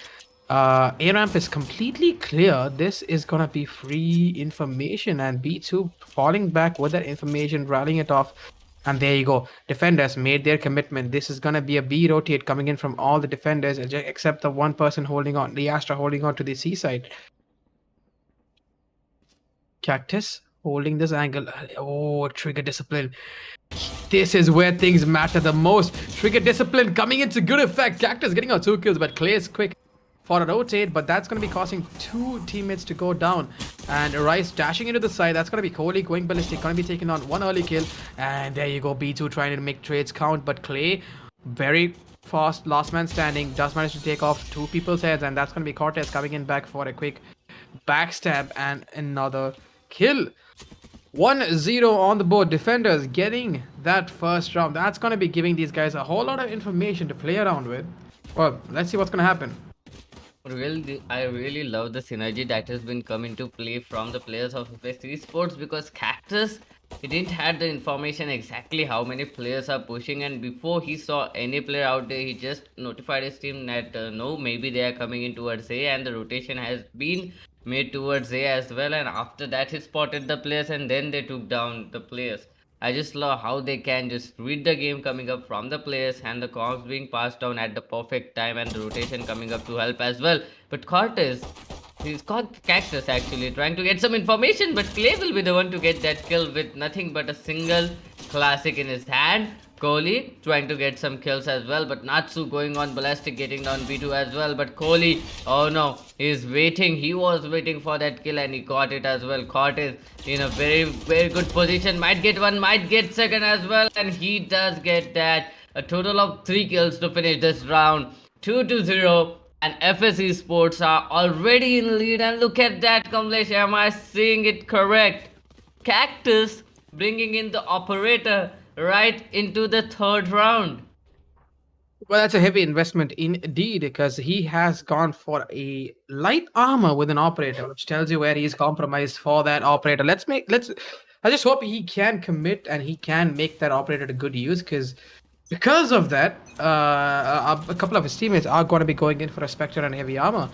ramp is completely clear, this is gonna be free information, and B2 falling back with that information, rallying it off. And there you go. Defenders made their commitment. This is gonna be a B rotate coming in from all the defenders, except the one person holding on, the Astra holding on to the C side. Cactus holding this angle. Oh, trigger discipline. This is where things matter the most. Trigger discipline coming into good effect. Cactus getting out 2 kills, but Clay is quick for a rotate, but that's going to be causing 2 teammates to go down. And Rice dashing into the side. That's going to be Kohli going ballistic. Going to be taking on one early kill. And there you go. B2 trying to make trades count, but Clay, very fast, last man standing, does manage to take off 2 people's heads. And that's going to be Cortez coming in back for a quick backstab and another kill. 1-0 on the board. Defenders getting that first round. That's going to be giving these guys a whole lot of information to play around with. Well, let's see what's going to happen. Really, I really love the synergy that has been come into play from the players of FS Esports, because Cactus, he didn't have the information exactly how many players are pushing, and before he saw any player out there, he just notified his team that no, maybe they are coming in towards A, and the rotation has been made towards A as well, and after that he spotted the players and then they took down the players. I just love how they can just read the game coming up from the players and the comms being passed down at the perfect time and the rotation coming up to help as well. But Cortez, he's called Cactus actually, trying to get some information, but Clay will be the one to get that kill with nothing but a single classic in his hand. Kohli trying to get some kills as well, but Natsu going on ballistic, getting down B2 as well. But Kohli, oh no, he's waiting. He was waiting for that kill and he got it as well. Caught it in a very good position. Might get one, might get second as well, and he does get that. A total of 3 kills to finish this round. 2-0, and FS Esports are already in lead. And look at that, Kamlesh. Am I seeing it correct? Cactus bringing in the operator right into the third round. Well, that's a heavy investment indeed because he has gone for a light armor with an operator, which tells you where he's compromised for that operator. Let's. I just hope he can commit and he can make that operator to good use because of that, a couple of his teammates are going to be going in for a Spectre and heavy armor.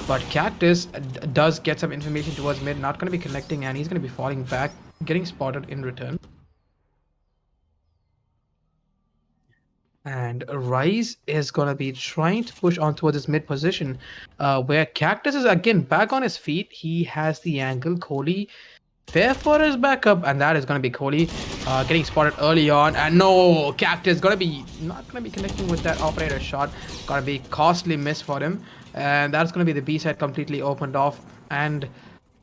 But Cactus does get some information towards mid, not going to be connecting, and he's going to be falling back, getting spotted in return. And Rise is going to be trying to push on towards his mid position, where Cactus is again back on his feet. He has the angle. Kohli fair for his backup, and that is going to be Kohli getting spotted early on. And no, Cactus going to be not going to be connecting with that operator shot. Going to be costly miss for him, and that's going to be the B side completely opened off and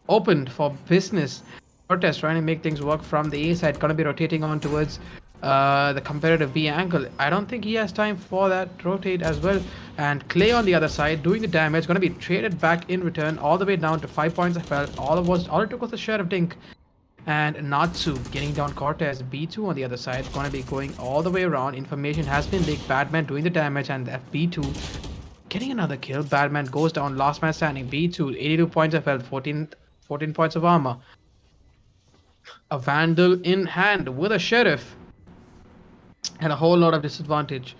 opened for business. Cortez trying to make things work from the A side, going to be rotating on towards the competitive B angle. I don't think he has time for that rotate as well. And Clay on the other side doing the damage, going to be traded back in return all the way down to 5 points of health. All it took was a share of Dink. And Natsu getting down Cortez. B2 on the other side, going to be going all the way around. Information has been leaked. Batman doing the damage, and B2 getting another kill. Batman goes down, last man standing. B2, 82 points of health, 14 points of armor. A Vandal in hand with a Sheriff. And a whole lot of disadvantage.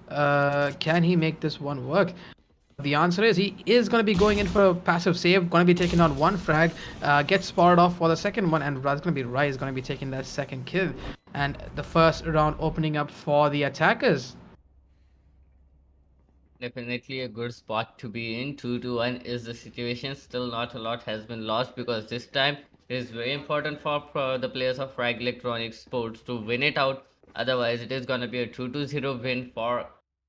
Can he make this one work? The answer is he is going to be going in for a passive save, going to be taking on one frag, gets spotted off for the second one, and that's going to be Rise going to be taking that second kill. And the first round opening up for the attackers. Definitely a good spot to be in. 2-1 is the situation. Still not a lot has been lost because this time it is very important for the players of Frag Electronic Sports to win it out. Otherwise, it is going to be a 2-0 win for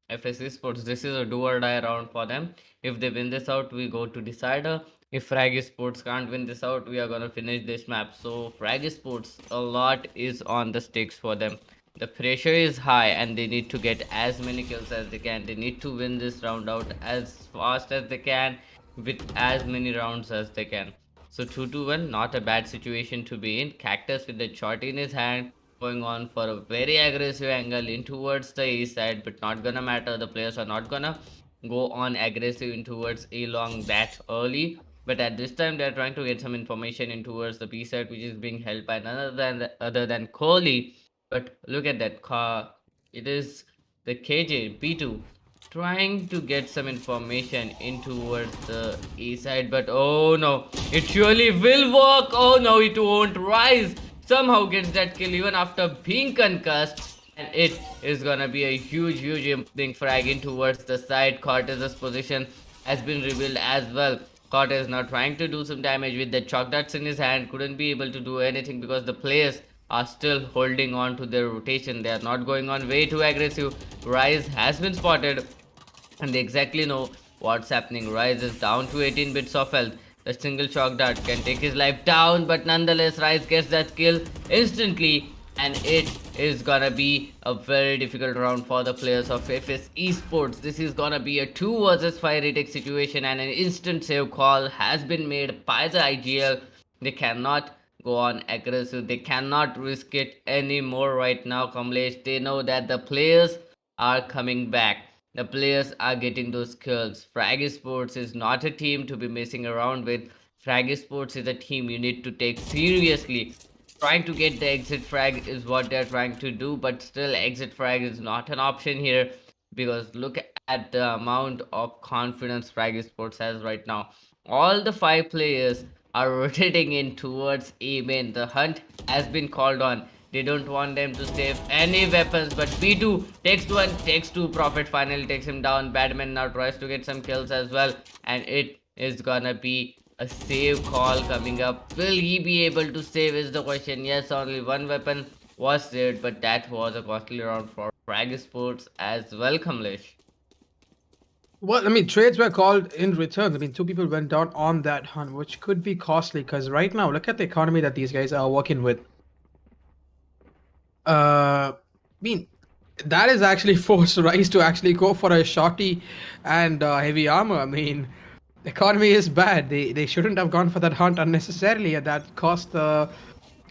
FS Esports. This is a do or die round for them. If they win this out, we go to decider. If Frag Esports can't win this out, we are going to finish this map. So Frag Esports, a lot is on the stakes for them. The pressure is high and they need to get as many kills as they can. They need to win this round out as fast as they can with as many rounds as they can. So 2-1, not a bad situation to be in. Cactus with the shot in his hand, going on for a very aggressive angle in towards the A side, but not gonna matter. The players are not gonna go on aggressive in towards A long that early. But at this time, they're trying to get some information in towards the B side, which is being held by none other than Kohli. But look at that car. It is the KJ B2 trying to get some information in towards the A side. But oh no, it surely will work. Oh no, it won't. Rise somehow gets that kill even after being concussed. And it is gonna be a huge imping frag in towards the side. Cortez's position has been revealed as well. Cortez now trying to do some damage with the chalk darts in his hand. Couldn't be able to do anything because the players are still holding on to their rotation. They are not going on way too aggressive. Rise has been spotted and they exactly know what's happening. Rise is down to 18 bits of health. The single shock dart can take his life down, but nonetheless, Rise gets that kill instantly, and it is gonna be a very difficult round for the players of FS Esports. This is gonna be a 2 versus 5 retake situation, and an instant save call has been made by the IGL. They cannot go on aggressive. They cannot risk it anymore right now, Kamlesh. They know that the players are coming back. The players are getting those kills. Frag Esports is not a team to be messing around with. Frag Esports is a team you need to take seriously. Trying to get the exit frag is what they're trying to do, but still exit frag is not an option here because look at the amount of confidence Frag Esports has right now. All the 5 players are rotating in towards A main. The hunt has been called on. They don't want them to save any weapons, but B2 takes one, takes two. Prophet finally takes him down. Batman now tries to get some kills as well, and it is gonna be a save call coming up. Will he be able to save is the question. Yes, only one weapon was saved, but that was a costly round for Frag Sports as well, Kamlesh. Well, I mean, trades were called in return. I mean, two people went down on that hunt, which could be costly because right now, look at the economy that these guys are working with. I mean, that is actually forced Rice to actually go for a shorty and heavy armor. I mean, the economy is bad. They shouldn't have gone for that hunt unnecessarily, and that cost the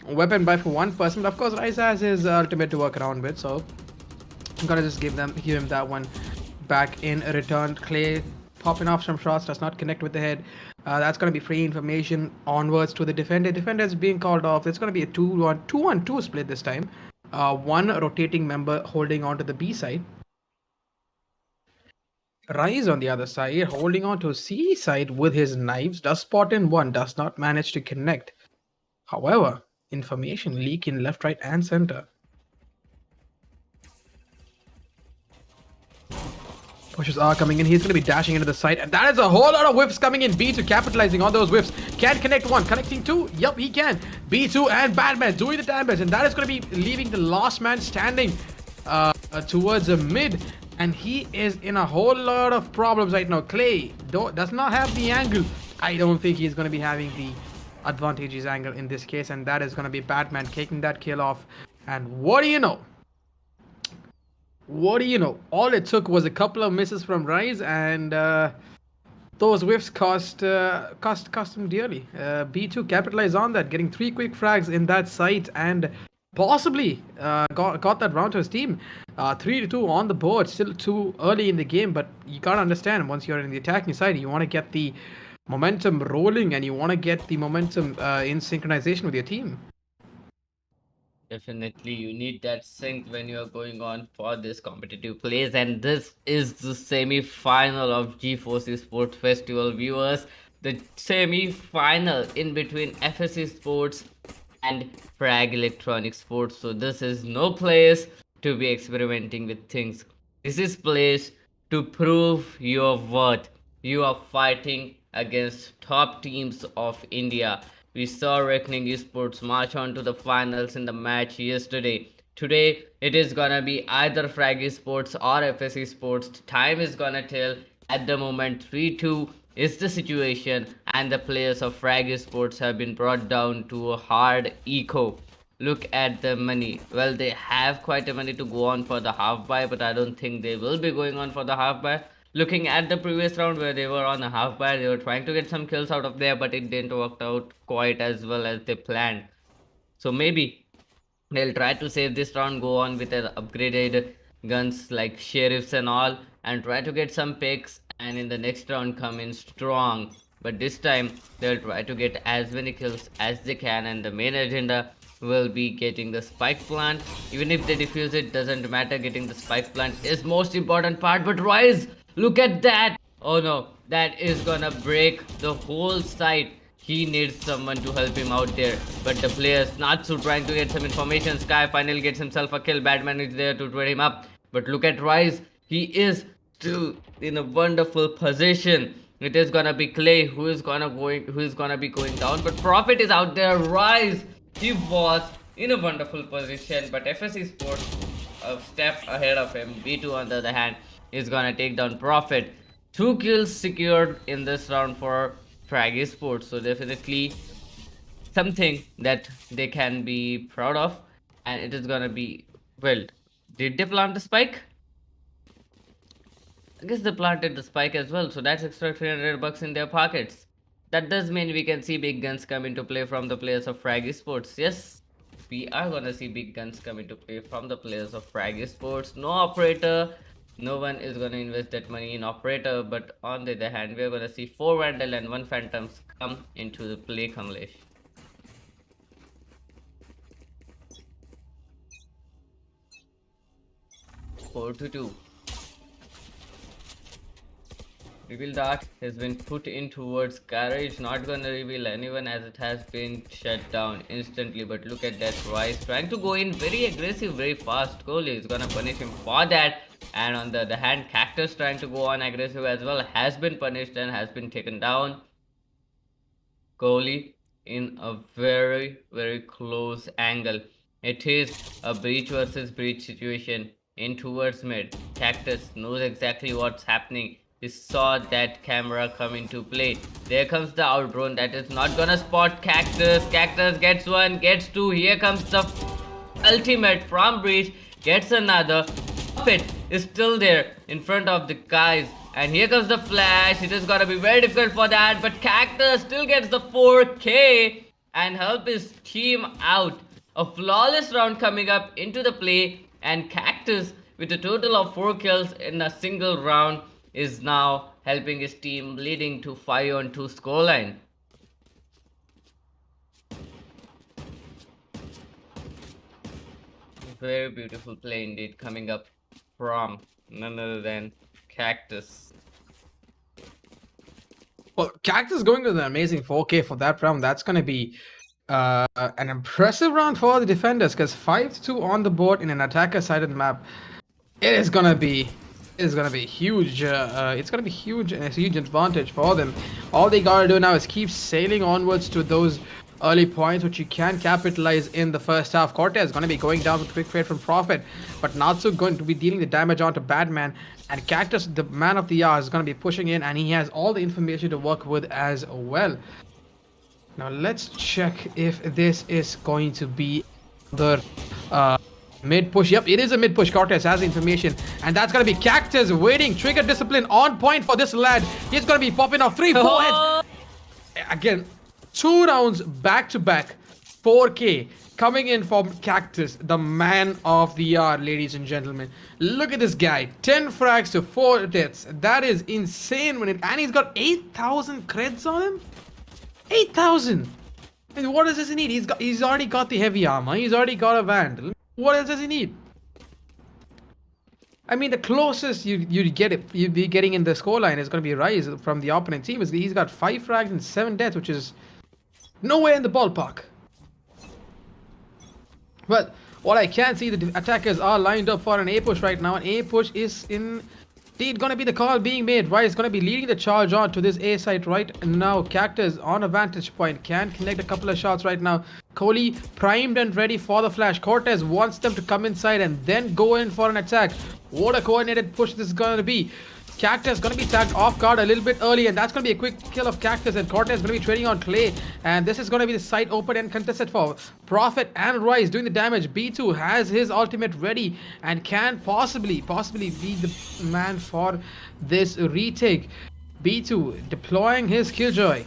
weapon buy for one person. But of course, Rice has his ultimate to work around with, so I'm gonna just give him that one back in return. Clay popping off some shots, does not connect with the head. That's gonna be free information onwards to the defender. Defender is being called off. It's gonna be a 2-1-2 split this time. One rotating member holding on to the B side. Rise on the other side, holding on to C side with his knives, does spot in one, does not manage to connect. However, information leak in left, right, and center. Pushes are coming in. He's going to be dashing into the site. And that is a whole lot of whiffs coming in. B2 capitalizing on those whiffs. Can connect one. Connecting two. Yup, he can. B2 and Batman doing the damage. And that is going to be leaving the last man standing towards the mid. And he is in a whole lot of problems right now. Clay does not have the angle. I don't think he's going to be having the advantageous angle in this case. And that is going to be Batman taking that kill off. And what do you know? What do you know? All it took was a couple of misses from Rise, and those whiffs cost him dearly. B2 capitalized on that, getting 3 quick frags in that site, and possibly got that round to his team. 3-2 on the board, still too early in the game, but you gotta understand once you're in the attacking side, you want to get the momentum rolling, and you want to get the momentum in synchronization with your team. Definitely, you need that sync when you're going on for this competitive plays, and this is the semi-final of GeForce Esports Festival viewers. The semi-final in between FS Esports and Frag Electronic Sports. So this is no place to be experimenting with things. This is place to prove your worth. You are fighting against top teams of India. We saw Reckoning Esports march on to the finals in the match yesterday. Today, it is gonna be either Frag Esports or FS Esports. Time is gonna tell. At the moment, 3-2 is the situation, and the players of Frag Esports have been brought down to a hard eco. Look at the money. Well, they have quite a money to go on for the half buy, but I don't think they will be going on for the half buy. Looking at the previous round where they were on a half buy, they were trying to get some kills out of there, but it didn't work out quite as well as they planned. So maybe they'll try to save this round, go on with their upgraded guns like sheriffs and all, and try to get some picks, and in the next round come in strong. But this time they'll try to get as many kills as they can, and the main agenda will be getting the spike plant. Even if they defuse it, doesn't matter, getting the spike plant is most important part. But Rise, look at that. Oh no, that is gonna break the whole site. He needs someone to help him out there. But the players, Natsu trying to get some information. Sky finally gets himself a kill. Batman is there to trade him up. But look at Rise. He is still in a wonderful position. It is gonna be Clay who is gonna be going down. But Prophet is out there. Rise. He was in a wonderful position. But FSC Sports a step ahead of him. B2 on the other hand is gonna take down Prophet. 2 kills secured in this round for Frag Esports. So definitely something that they can be proud of, and it is gonna be well. Did they plant the spike? I guess they planted the spike as well, so that's extra 300 bucks in their pockets. That does mean we can see big guns come into play from the players of Frag Esports. Yes, we are gonna see big guns come into play from the players of Frag Esports. No operator, no one is gonna invest that money in operator, but on the other hand, we are gonna see 4 Vandal and 1 Phantoms come into the play, Kamlesh. 4 to 2. Reveal dart has been put in towards Garage, not gonna reveal anyone as it has been shut down instantly. But look at that, Rice trying to go in very aggressive, very fast. Kohli is gonna punish him for that. And on the other hand, Cactus trying to go on aggressive as well has been punished and has been taken down. Kohli in a very, very close angle. It is a breach versus breach situation in towards mid. Cactus knows exactly what's happening. He saw that camera come into play. There comes the outdrawn that is not gonna spot Cactus. Cactus gets one, gets two. Here comes the ultimate from breach, gets another. It is still there in front of the guys. And here comes the flash. It is gonna be very difficult for that. But Cactus still gets the 4K and help his team out. A flawless round coming up into the play. And Cactus, with a total of 4 kills in a single round, is now helping his team, leading to 5-on-2 scoreline. Very beautiful play indeed coming up from none other than Cactus. Well, Cactus going with an amazing 4K for that round. That's going to be an impressive round for the defenders because 5-2 on the board in an attacker-sided map. It is going to be huge. It's going to be huge and a huge advantage for them. All they got to do now is keep sailing onwards to those early points, which you can capitalize in the first half. Cortez going to be going down with quick trade from Prophet, but Natsu going to be dealing the damage onto Batman. And Cactus, the man of the hour, is going to be pushing in, and he has all the information to work with as well. Now let's check if this is going to be the mid push. Yep, it is a mid push. Cortez has the information, and that's going to be Cactus waiting. Trigger discipline on point for this lad. He's going to be popping off 3-4 heads. Again, 2 rounds back to back, 4K coming in from Cactus, the man of the hour, ladies and gentlemen. Look at this guy, 10 frags to 4 deaths. That is insane. And he's got 8,000 creds on him. 8,000. I mean, what does he need? He's already got the heavy armor. He's already got a Vandal. What else does he need? I mean, the closest you'd be getting in the scoreline is going to be Rise from the opponent team. He's got 5 frags and 7 deaths, which is nowhere in the ballpark. But what I can see, the attackers are lined up for an A push right now. An A push is indeed going to be the call being made. Rise is going to be leading the charge on to this A site right now. Cactus on a vantage point, can connect a couple of shots right now. Kohli primed and ready for the flash. Cortez wants them to come inside and then go in for an attack. What a coordinated push this is going to be. Cactus going to be tagged off guard a little bit early, and that's going to be a quick kill of Cactus, and Cortez going to be trading on Clay, and this is going to be the site open and contested for Prophet and Rise doing the damage. B2 has his ultimate ready and can possibly be the man for this retake. B2 deploying his Killjoy.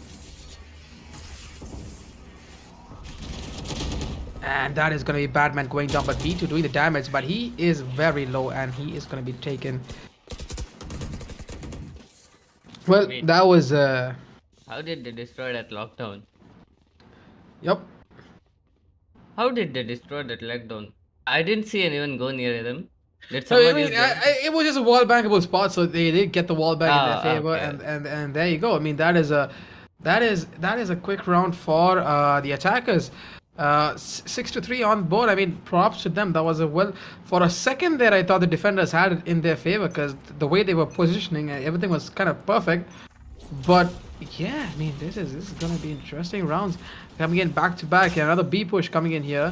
And that is going to be Batman going down, but B2 doing the damage, but he is very low and he is going to be taken. Well, Wait, that was how did they destroy that lockdown? Yep. How did they destroy that lockdown? I didn't see anyone go near them. Did So, I someone mean, use them? it was just a wall bankable spot, so they did get the wall back in their favor, Okay. and there you go. I mean, that is a quick round for the attackers. 6-3 on board. I mean, props to them. That was for a second there I thought the defenders had it in their favor because the way they were positioning, everything was kind of perfect. But yeah, I mean, this is gonna be interesting rounds coming in back to back. Another B push coming in here.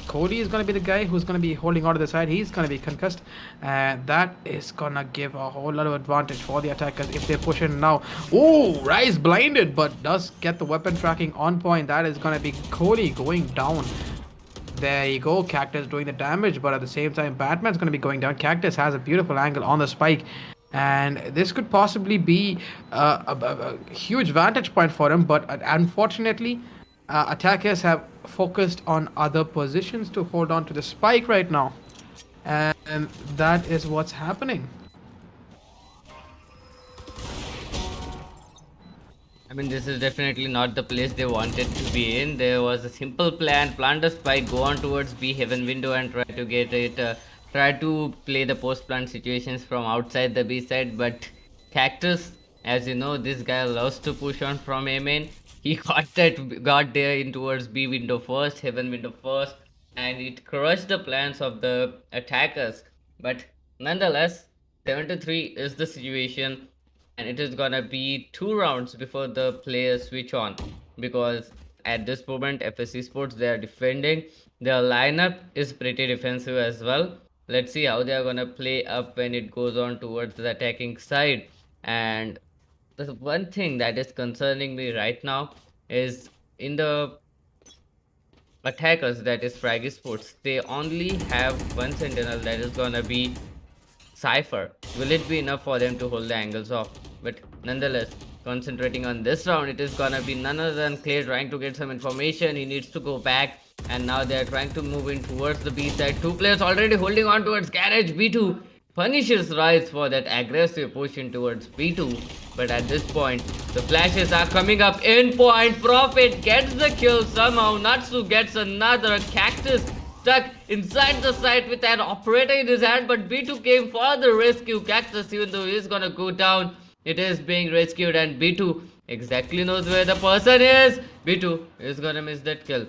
Cody is gonna be the guy who's gonna be holding on to the side. He's gonna be concussed, and that is gonna give a whole lot of advantage for the attackers if they push in now. Oh, Rise blinded, but does get the weapon tracking on point. That is gonna be Cody going down. There you go, Cactus doing the damage, but at the same time, Batman's gonna be going down. Cactus has a beautiful angle on the spike, and this could possibly be a huge vantage point for him, but unfortunately attackers have focused on other positions to hold on to the spike right now, and that is what's happening. I mean, this is definitely not the place they wanted to be in. There was a simple plan: plant a spike, go on towards B heaven window, and try to get it. Try to play the post plant situations from outside the B side, but Cactus, as you know, this guy loves to push on from A main. He got there in towards B window first, heaven window first, and it crushed the plans of the attackers. But nonetheless, 7-3 is the situation, and it is gonna be 2 rounds before the players switch on, because at this moment FS Esports, they are defending. Their lineup is pretty defensive as well. Let's see how they are gonna play up when it goes on towards the attacking side. And the one thing that is concerning me right now is in the attackers, that is Frag Esports, they only have one sentinel, that is gonna be Cypher. Will it be enough for them to hold the angles off? But nonetheless, concentrating on this round, it is gonna be none other than Clay trying to get some information. He needs to go back, and now they are trying to move in towards the B side. Two players already holding on towards Garage. B2 punishes Rise for that aggressive push in towards B2. But at this point, the flashes are coming up in point. Profit gets the kill somehow. Natsu gets another. Cactus stuck inside the site with an operator in his hand, but B2 came for the rescue. Cactus, even though he's gonna go down, it is being rescued, and B2 exactly knows where the person is. B2 is gonna miss that kill.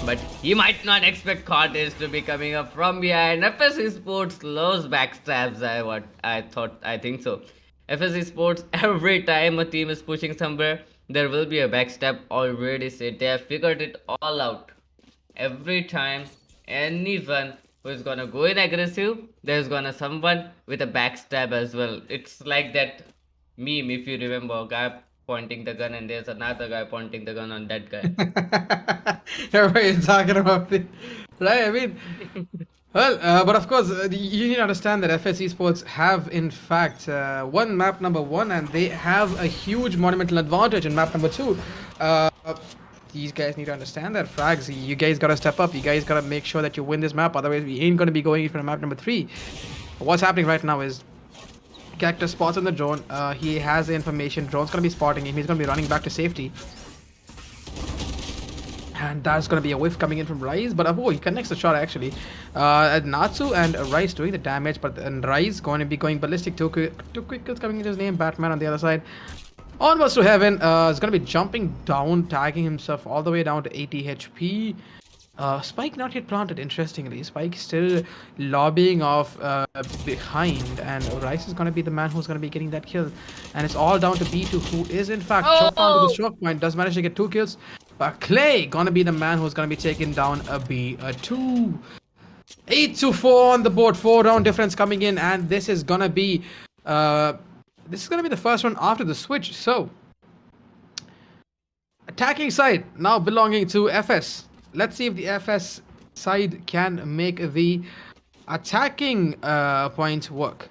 But he might not expect Cortez to be coming up from behind. FS Esports loves backstabs, I think so. FS Esports, every time a team is pushing somewhere, there will be a backstab already set. They have figured it all out. Every time anyone who is gonna go in aggressive, there's gonna someone with a backstab as well. It's like that meme, if you remember, a guy pointing the gun and there's another guy pointing the gun on that guy. Everybody's talking about it, right? I mean, well, but of course, you need to understand that FS Esports have, in fact, won map number 1, and they have a huge monumental advantage in map number 2. Uh, these guys need to understand that. Frags, you guys gotta step up. You guys gotta make sure that you win this map. Otherwise, we ain't gonna be going for map number 3. What's happening right now is Cactus spots on the drone. He has the information. Drone's gonna be spotting him. He's gonna be running back to safety. And that's going to be a whiff coming in from Rise, but oh, he connects the shot actually. Natsu and Rise doing the damage, but and Rise going to be going ballistic. Two quick kills coming into his name. Batman on the other side. Onwards to heaven. Is going to be jumping down, tagging himself all the way down to 80 HP. Spike not yet planted, interestingly. Spike still lobbying off behind, and Rice is going to be the man who's going to be getting that kill. And it's all down to B2, who is in fact chopped down to the choke point, does manage to get 2 kills. But Clay going to be the man who's going to be taking down a B2. 8-4 on the board, 4-round difference coming in, and this is going to be the first one after the switch. So, attacking side now belonging to FS. Let's see if the FS side can make the attacking points work.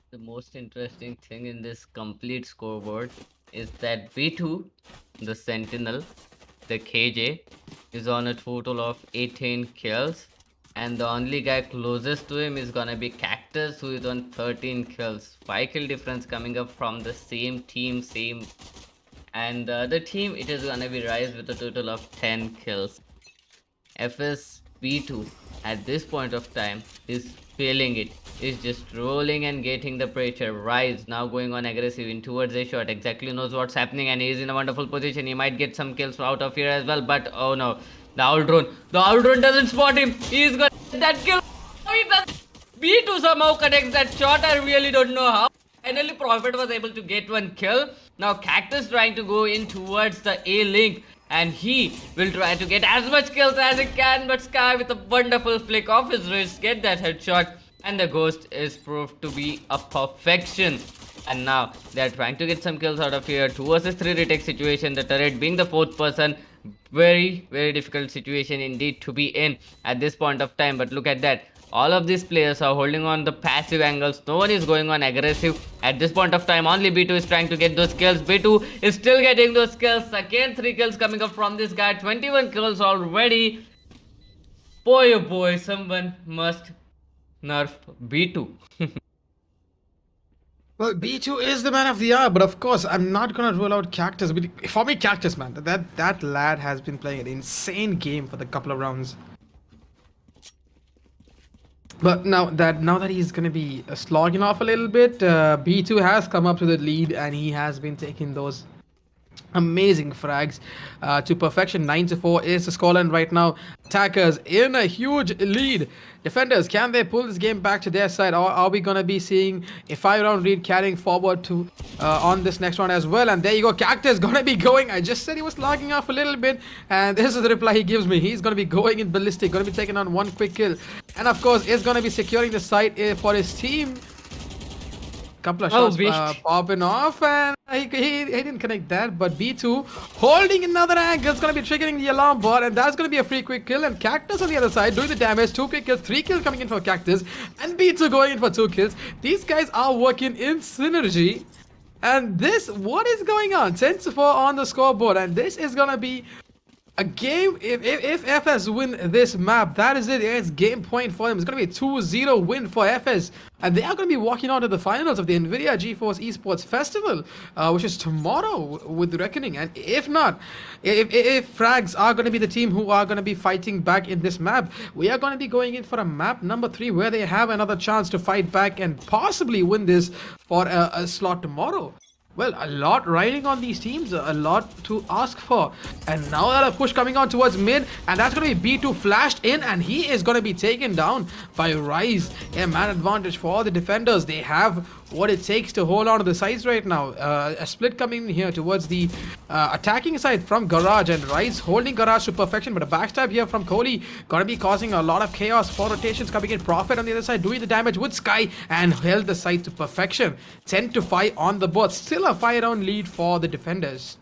The most interesting thing in this complete scoreboard is that B2, the Sentinel, the KJ, is on a total of 18 kills, and the only guy closest to him is gonna be Cactus, who is on 13 kills. 5 kill difference coming up from the same team, and the other team, it is gonna be Rise with a total of 10 kills. FS B2 at this point of time is feeling it, is just rolling and getting the pressure. Rise now going on aggressive in towards a shot, exactly knows what's happening, and he is in a wonderful position. He might get some kills out of here as well, but oh no, the owl drone doesn't spot him. He's got that kill. He does. B2 somehow connects that shot. I really don't know how. Finally, Prophet was able to get 1 kill. Now Cactus trying to go in towards the A link, and he will try to get as much kills as he can, but Sky with a wonderful flick of his wrist get that headshot, and the ghost is proved to be a perfection. And now they are trying to get some kills out of here. 2 versus 3 retake situation, the turret being the 4th person. Very difficult situation indeed to be in at this point of time. But look at that, all of these players are holding on the passive angles. No one is going on aggressive at this point of time. Only B2 is trying to get those kills. B2 is still getting those kills. Again, 3 kills coming up from this guy. 21 kills already. Boy, oh boy, someone must nerf B2. Well, B2 is the man of the hour, but of course, I'm not gonna rule out Cactus. For me, Cactus, man, that lad has been playing an insane game for the couple of rounds. But now that he's going to be slogging off a little bit, B2 has come up to the lead and he has been taking those amazing frags to perfection. 9-4 is the scoreline right now. Attackers in a huge lead. Defenders, can they pull this game back to their side, or are we gonna be seeing a 5-round lead carrying forward to on this next round as well? And there you go, Cactus gonna be going. I just said he was logging off a little bit, and this is the reply he gives me. He's gonna be going in ballistic, gonna be taking on one quick kill, and of course is gonna be securing the site for his team. Couple of Oh, shots wait. popping off, and he didn't connect that. But B2 holding another angle is going to be triggering the alarm bot, and that's going to be a free quick kill. And Cactus on the other side doing the damage. 2 quick kills, 3 kills coming in for Cactus, and B2 going in for 2 kills. These guys are working in synergy. And this, what is going on? 10-4 on the scoreboard, and this is going to be a game. If FS win this map, that is it. It's game point for them. It's going to be a 2-0 win for FS, and they are going to be walking on to the finals of the NVIDIA GeForce Esports Festival, which is tomorrow with Reckoning. And if not, if Frags are going to be the team who are going to be fighting back in this map, we are going to be going in for a map number 3 where they have another chance to fight back and possibly win this for a slot tomorrow. Well, a lot riding on these teams, a lot to ask for. And now that a push coming on towards mid, and that's going to be B2 flashed in, and he is going to be taken down by Rise. A man advantage for the defenders. They have what it takes to hold on to the sides right now. A split coming in here towards the attacking side from Garage, and Rise holding Garage to perfection, but a backstab here from Kohli gonna be causing a lot of chaos. 4 rotations coming in. Profit on the other side doing the damage with Sky and held the side to perfection. 10-5 on the board. Still a 5-round lead for the defenders.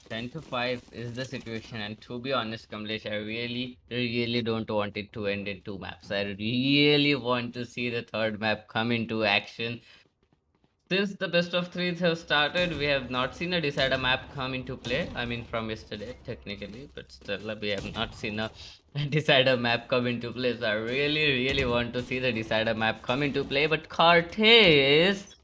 10-5 is the situation, and to be honest, Kamlesh, I really don't want it to end in 2 maps. I really want to see the third map come into action. Since the best of 3s have started, we have not seen a decider map come into play. I mean, from yesterday, technically, but still, we have not seen a decider map come into play. So I really want to see the decider map come into play. But Cortez,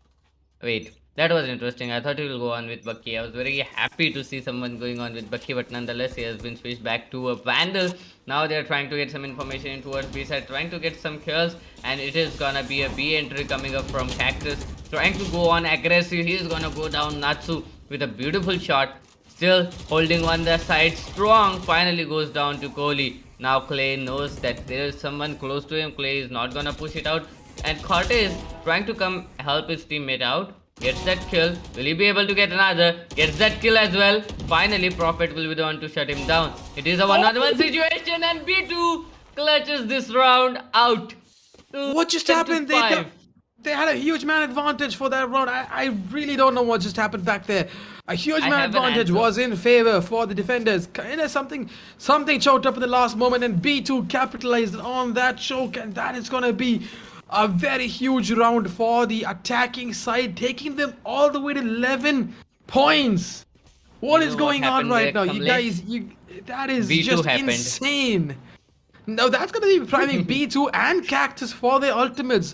wait, that was interesting. I thought he will go on with Bucky. I was very happy to see someone going on with Bucky, but nonetheless, he has been switched back to a Vandal. Now they are trying to get some information in towards B side, trying to get some kills, and it is gonna be a B entry coming up from Cactus, trying to go on aggressive. He is gonna go down Natsu with a beautiful shot. Still holding on the side strong. Finally goes down to Kohli. Now Clay knows that there is someone close to him. Clay is not gonna push it out, and Cortez trying to come help his teammate out. Gets that kill. Will he be able to get another? Gets that kill as well. Finally, Prophet will be the one to shut him down. It is a 1-on-1 situation, and B2 clutches this round out. What just happened? They had a huge man advantage for that round. I really don't know what just happened back there. A huge man advantage was in favor for the defenders. Kind of something choked up in the last moment, and B2 capitalized on that choke, and that is going to be a very huge round for the attacking side, taking them all the way to 11 points. What is going on right now? You guys, that is just insane. Now that's going to be priming B2 and Cactus for their ultimates.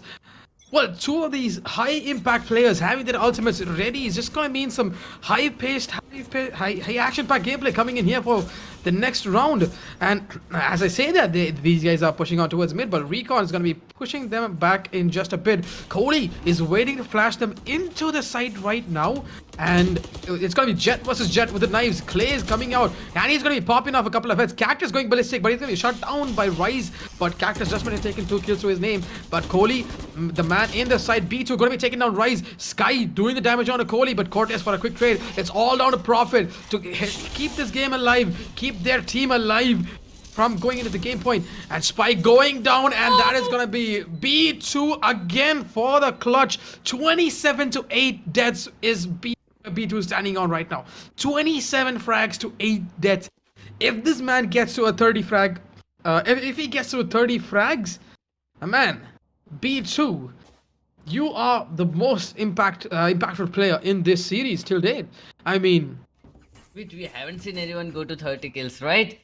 Well, 2 of these high-impact players having their ultimates ready is just going to mean some high-paced, high-action-packed gameplay coming in here for the next round. And as I say that, these guys are pushing on towards mid, but Recon is going to be pushing them back in just a bit. Kohli is waiting to flash them into the site right now, and it's going to be Jet versus Jet with the knives. Clay is coming out, and he's going to be popping off a couple of heads. Cactus going ballistic, but he's going to be shut down by Rise, but Cactus just has taken 2 kills to his name. But Kohli, the man in the side, B2 going to be taking down Rise. Sky doing the damage on Kohli, but Cortez for a quick trade. It's all down to Profit to keep this game alive, keep their team alive from going into the game point. And Spike going down, and that is going to be B2 again for the clutch. 27-8 deaths is B2 standing on right now. 27 frags to 8 deaths. If this man gets to a 30 frag, if he gets to a 30 frags, man, B2, you are the most impactful player in this series till date. I mean, we haven't seen anyone go to 30 kills, right?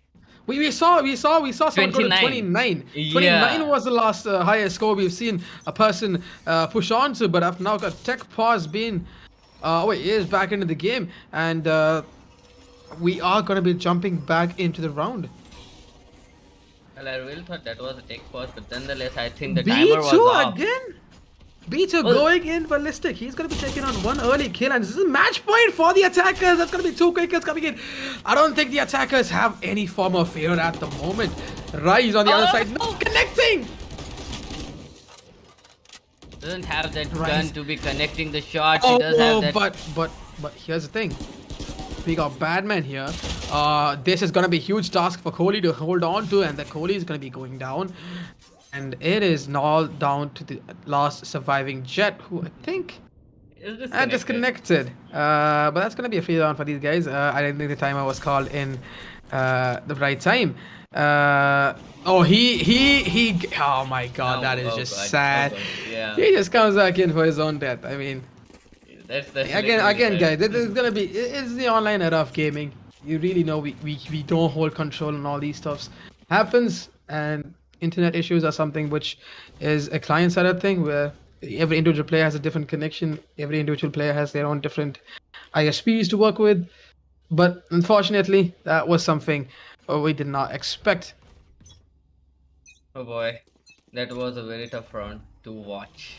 We saw someone go to 29. Yeah. 29 was the last highest score we've seen a person push on to, but I've now got Tech Pause being is back into the game, and we are going to be jumping back into the round. Well, I really thought that was a tech pause, but nonetheless, I think the timer was B2 off. again? B2 Well, going in ballistic. He's going to be taking on one early kill, and this is a match point for the attackers. That's going to be 2 quick kills coming in. I don't think the attackers have any form of fear at the moment. Rise on the other side, oh, not connecting. doesn't have that gun Rise. to be connecting the shots. He does have that. But here's the thing. We got Badman here. This is gonna be a huge task for Kohli to hold on to, and the Kohli is gonna be going down. And it is now down to the last surviving Jet, who I think Is disconnected. disconnected. But that's gonna be a free round for these guys. I didn't think the timer was called in the right time. He. Oh my God, that is just sad. God. Yeah, He just comes back in for his own death. I mean. that's Again, guys, this is gonna be. It's the online era of gaming. You really know we don't hold control on all these stuffs. Happens, and internet issues are something which is a client-sided thing where every individual player has a different connection. Every individual player has their own different ISPs to work with. But unfortunately, that was something we did not expect. Oh boy, that was a very tough round to watch.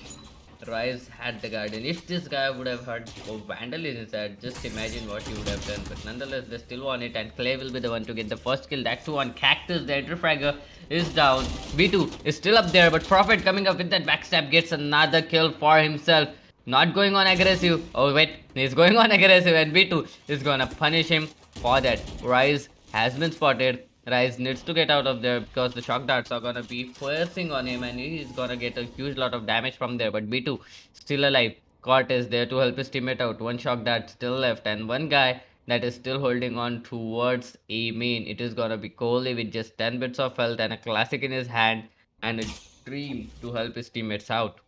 Rise had the Guardian. If this guy would have had Vandal in his head, just imagine what he would have done. But nonetheless, they still won it, and Clay will be the one to get the first kill. That too on Cactus. The Fragger is down. B2 is still up there, but Prophet coming up with that backstab gets another kill for himself. Not going on aggressive. Oh wait, he's going on aggressive, and B2 is gonna punish him for that. Rise has been spotted. Rise needs to get out of there because the shock darts are gonna be forcing on him, and he's gonna get a huge lot of damage from there. But B2 still alive. Cort is there to help his teammate out. One shock dart still left, and one guy that is still holding on towards A main. It is gonna be Kohli with just 10 bits of health and a classic in his hand and a dream to help his teammates out.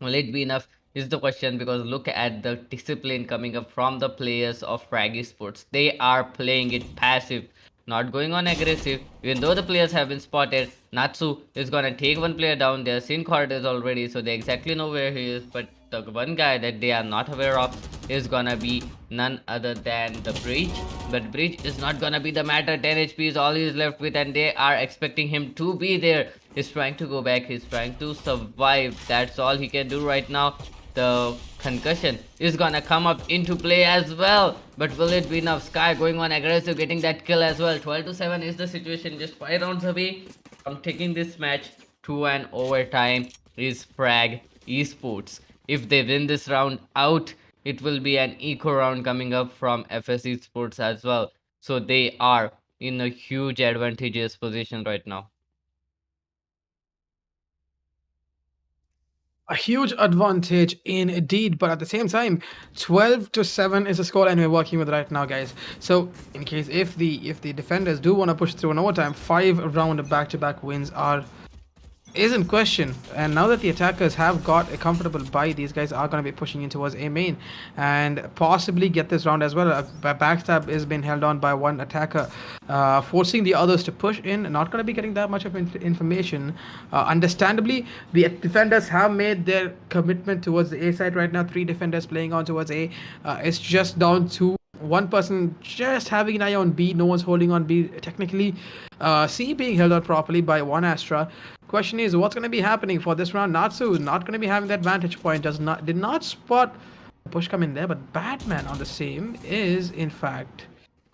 Will it be enough? Is the question, because look at the discipline coming up from the players of Frag Esports. They are playing it passive, not going on aggressive. Even though the players have been spotted, Natsu is gonna take one player down. They are seen Cortez already, so they exactly know where he is. But the one guy that they are not aware of is gonna be none other than the Breach. But Breach is not gonna be the matter. 10 HP is all he is left with, and they are expecting him to be there. He's trying to go back. He's trying to survive. That's all he can do right now. The concussion is gonna come up into play as well, but will it be enough? Sky going on aggressive, getting that kill as well. 12-7 is the situation, just 5 rounds away from taking this match to an overtime. Is Frag Esports. If they win this round out, it will be an eco round coming up from FS Esports as well, so they are in a huge advantageous position right now. A huge advantage indeed, but at the same time, 12-7 is the score, and we're working with right now, guys. So in case if the defenders do want to push through an overtime, 5 round back-to-back wins is in question. And now that the attackers have got a comfortable bye, these guys are going to be pushing in towards A main and possibly get this round as well. A backstab is being held on by one attacker, forcing the others to push in. Not going to be getting that much of information. Understandably, the defenders have made their commitment towards the A side right now. 3 defenders playing on towards A. It's just down to one person just having an eye on B. No one's holding on B technically. C being held out properly by one Astra. Question is, what's going to be happening for this round? Natsu is not going to be having that vantage point. Did not spot the push come in there, but Batman on the same is in fact.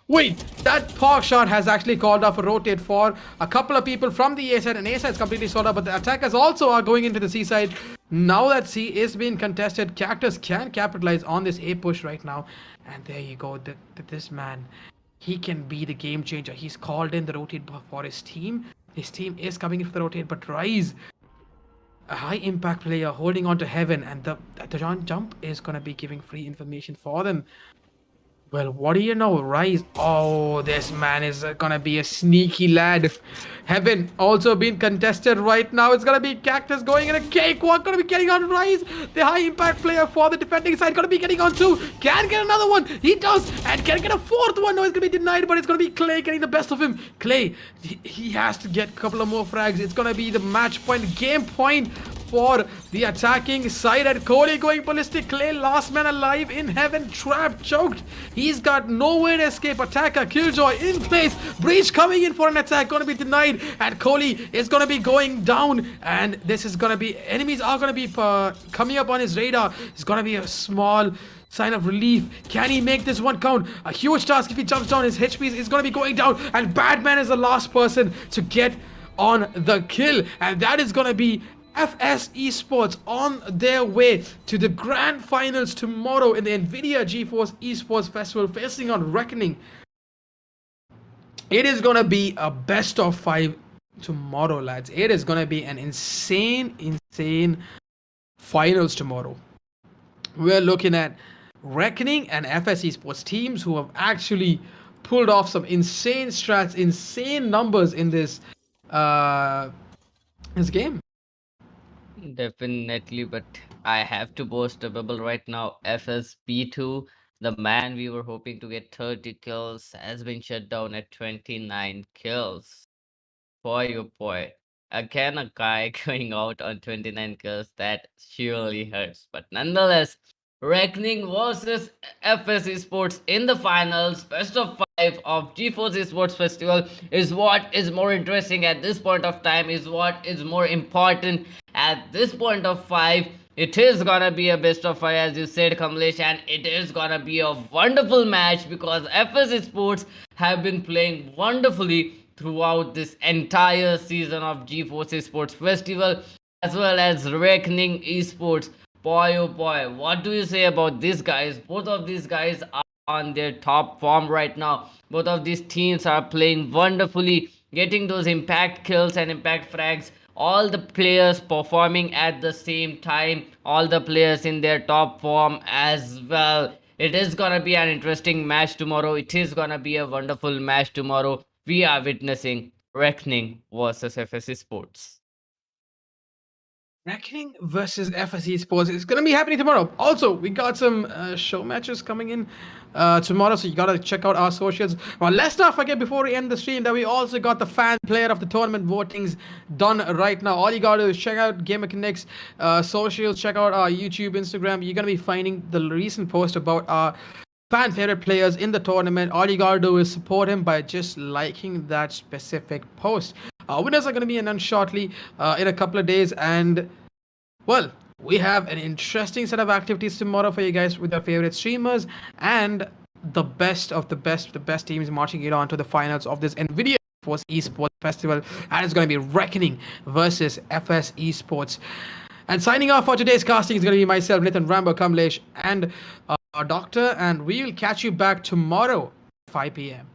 Wait, that park shot has actually called off a rotate for a couple of people from the A side, and A side is completely sold out, but the attackers also are going into the C side. Now that C is being contested, Cactus can capitalize on this A push right now. And there you go, this man, he can be the game changer. He's called in the rotate for his team. His team is coming in for the rotate, but Rise, a high impact player holding on to heaven, and the jump is going to be giving free information for them. Well, what do you know? Rise. Oh, this man is gonna be a sneaky lad. Heaven also being contested right now. It's gonna be Cactus going in a cakewalk. Gonna be getting on Rise. The high impact player for the defending side. Gonna be getting on 2. Can get another one. He does. And can get a 4th one. No, it's gonna be denied, but it's gonna be Clay getting the best of him. Clay, he has to get a couple of more frags. It's gonna be the match point, game point for the attacking side, and Kohli going ballistic. Clay, last man alive in heaven, trapped, choked. He's got nowhere to escape. Attacker, Killjoy in place. Breach coming in for an attack, gonna be denied, and Kohli is gonna be going down. And this is gonna be, enemies are gonna be coming up on his radar. It's gonna be a small sign of relief. Can he make this one count? A huge task if he jumps down. His HP is going to be going down, and Batman is the last person to get on the kill, and that is going to be FS Esports on their way to the grand finals tomorrow in the NVIDIA GeForce Esports Festival, facing on Reckoning. It is going to be a best of 5 tomorrow, lads. It is going to be an insane finals tomorrow. We're looking at Reckoning and FS Esports teams who have actually pulled off some insane strats, insane numbers in this game. Definitely, but I have to boast a bubble right now. FSB2, the man we were hoping to get 30 kills, has been shut down at 29 kills. Boy, oh boy. Again, a guy going out on 29 kills, that surely hurts. But nonetheless, Reckoning versus FS Esports in the finals, best of 5 of GeForce Esports Festival is what is more interesting at this point of time, is what is more important at this point of 5. It is gonna be a best of 5, as you said, Kamlesh, and it is gonna be a wonderful match because FS Esports have been playing wonderfully throughout this entire season of GeForce Esports Festival, as well as Reckoning Esports. Boy, oh boy, what do you say about these guys? Both of these guys are on their top form right now. Both of these teams are playing wonderfully, getting those impact kills and impact frags. All the players performing at the same time, all the players in their top form as well. It is gonna be an interesting match tomorrow. It is gonna be a wonderful match tomorrow. We are witnessing Reckoning versus FS Sports. Reckoning versus FS Esports is going to be happening tomorrow. Also, we got some show matches coming in tomorrow, so you got to check out our socials. Well, let's not forget before we end the stream that we also got the fan player of the tournament votings done right now. All you got to do is check out Gamer Connect's socials, check out our YouTube, Instagram. You're going to be finding the recent post about our fan favorite players in the tournament. All you gotta do is support him by just liking that specific post. Winners are gonna be announced shortly in a couple of days, and well, we have an interesting set of activities tomorrow for you guys with our favorite streamers and the best of the best teams marching it on to the finals of this NVIDIA GeForce Esports Festival, and it's gonna be Reckoning versus FS Esports. And signing off for today's casting is going to be myself, Nathan Rambo, Kamlesh, and our doctor. And we will catch you back tomorrow, 5 p.m.